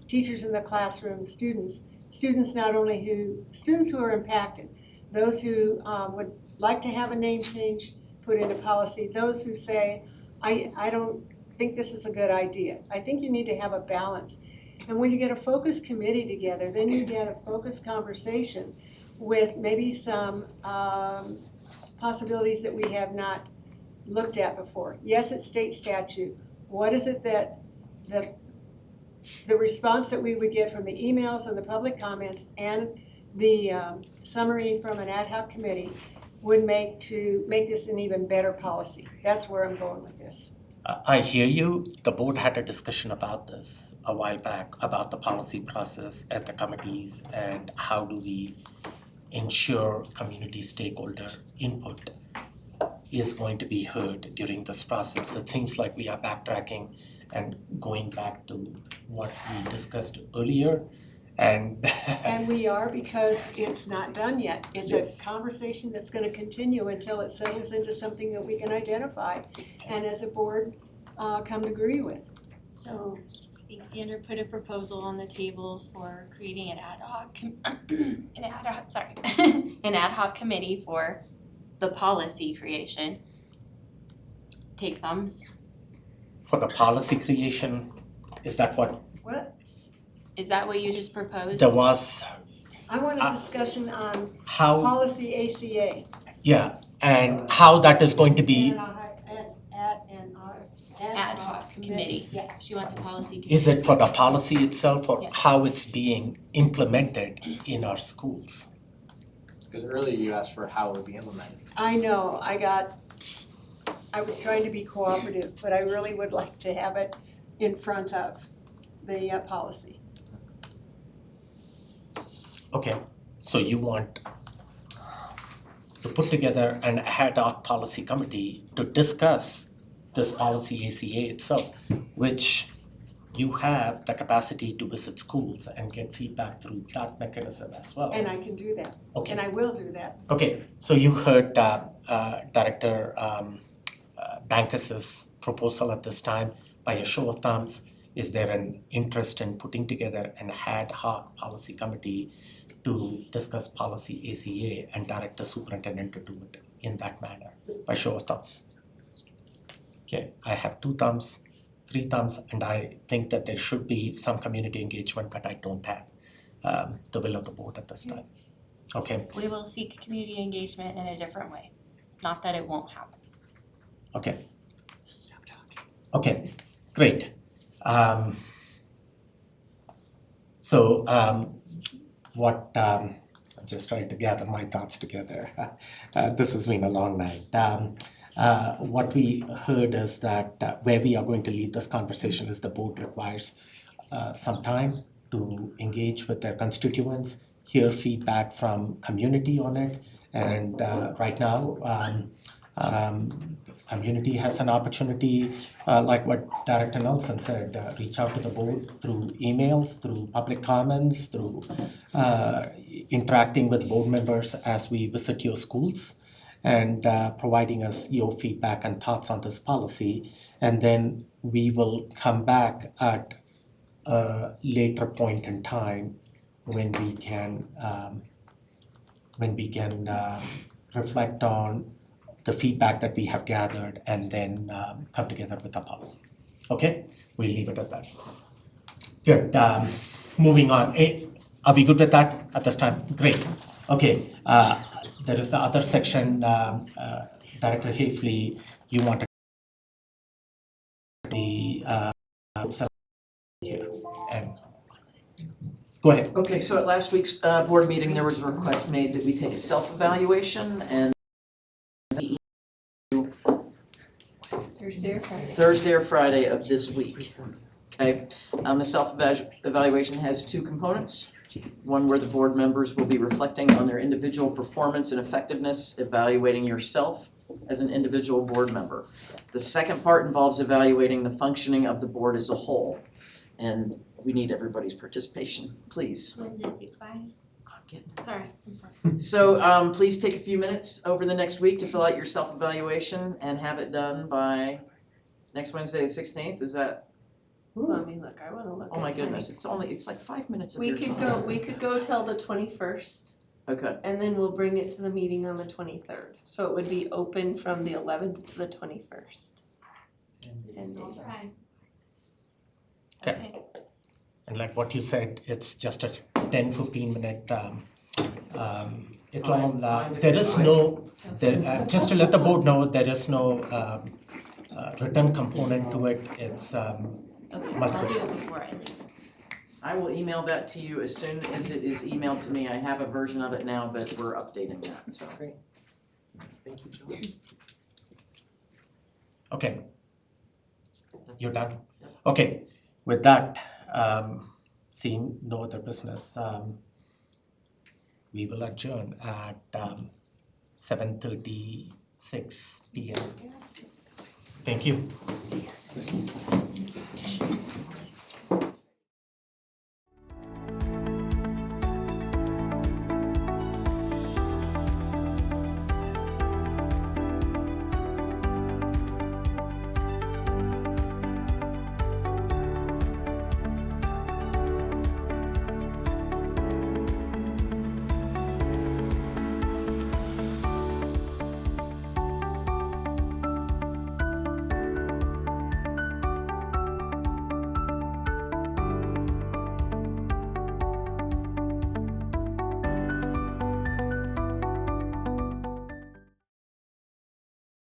teachers in the classroom, students who are impacted, those who would like to have a name change put into policy, those who say, I don't think this is a good idea. I think you need to have a balance. And when you get a focus committee together, then you get a focused conversation with maybe some possibilities that we have not looked at before. Yes, it's state statute. What is it that the the response that we would get from the emails and the public comments and the summary from an ad hoc committee would make this an even better policy. That's where I'm going with this. I hear you. The board had a discussion about this a while back, about the policy process at the committees and how do we ensure community stakeholder input is going to be heard during this process. It seems like we are backtracking and going back to what we discussed earlier, and And we are, because it's not done yet. It's Yes. a conversation that's gonna continue until it settles into something that we can identify and as a board come to agree with. So I think Sandra put a proposal on the table for creating an ad hoc, an ad hoc committee for the policy creation. Take thumbs. for the policy creation, is that what What? Is that what you just proposed? there was? I want a discussion on How, policy ACA. yeah, and how that is going to be, Ad hoc committee. Yes. She wants a policy. is it for the policy itself or Yes. how it's being implemented in our schools? Because earlier you asked for how it would be implemented. I know, I was trying to be cooperative, but I really would like to have it in front of the policy. Okay, so you want to put together an ad hoc policy committee to discuss this policy ACA itself, which you have the capacity to visit schools and get feedback through that mechanism as well. And I can do that, Okay. and I will do that. Okay, so you heard Director Bankas's proposal at this time. By a show of thumbs, is there an interest in putting together an ad hoc policy committee to discuss policy ACA and direct the superintendent to do it in that manner? By show of thumbs. Okay, I have 2 thumbs, 3 thumbs, and I think that there should be some community engagement, but I don't have the will of the board at this time. Okay. We will seek community engagement in a different way. Not that it won't happen. Okay. Okay, great. I'm just trying to gather my thoughts together. This has been a long night. What we heard is that where we are going to leave this conversation is the board requires some time to engage with their constituents, hear feedback from community on it, and right now, community has an opportunity, like what Director Nelson said, reach out to the board through emails, through public comments, through interacting with board members as we visit your schools, and providing us your feedback and thoughts on this policy. And then we will come back at a later point in time when we can reflect on the feedback that we have gathered and then come together with a policy. Okay, we'll leave it at that. Good, moving on. Are we good with that at this time? Great. Okay, there is the other section, Director Hafley, you want to the here, and go ahead. Okay, so at last week's board meeting, there was a request made that we take a self-evaluation and Thursday or Friday of this week. Okay, the self-evaluation has 2 components. One where the board members will be reflecting on their individual performance and effectiveness, evaluating yourself as an individual board member. The second part involves evaluating the functioning of the board as a whole. And we need everybody's participation, please. What's it do by? Sorry, I'm sorry. So please take a few minutes over the next week to fill out your self-evaluation and have it done by next Wednesday, the 16th. Is that? Let me look, I wanna look Oh my at goodness, it's like 5 minutes of We your could time. we could go till the 21st, Okay, and then we'll bring it to the meeting on the 23rd. So it would be open from the 11th to the 21st. 10 days. Okay. And like what you said, it's just a 10-15 minute, it's all, there is no, just to let the board know, there is no written component to it, it's Okay, so I'll multiple do it choice. before I leave. I will email that to you as soon as it is emailed to me. I have a version of it now, but we're updating that, so. Thank you, John. Okay. You're done? Okay, with that, seeing no other business, we will adjourn at 7:36 p.m. Thank you.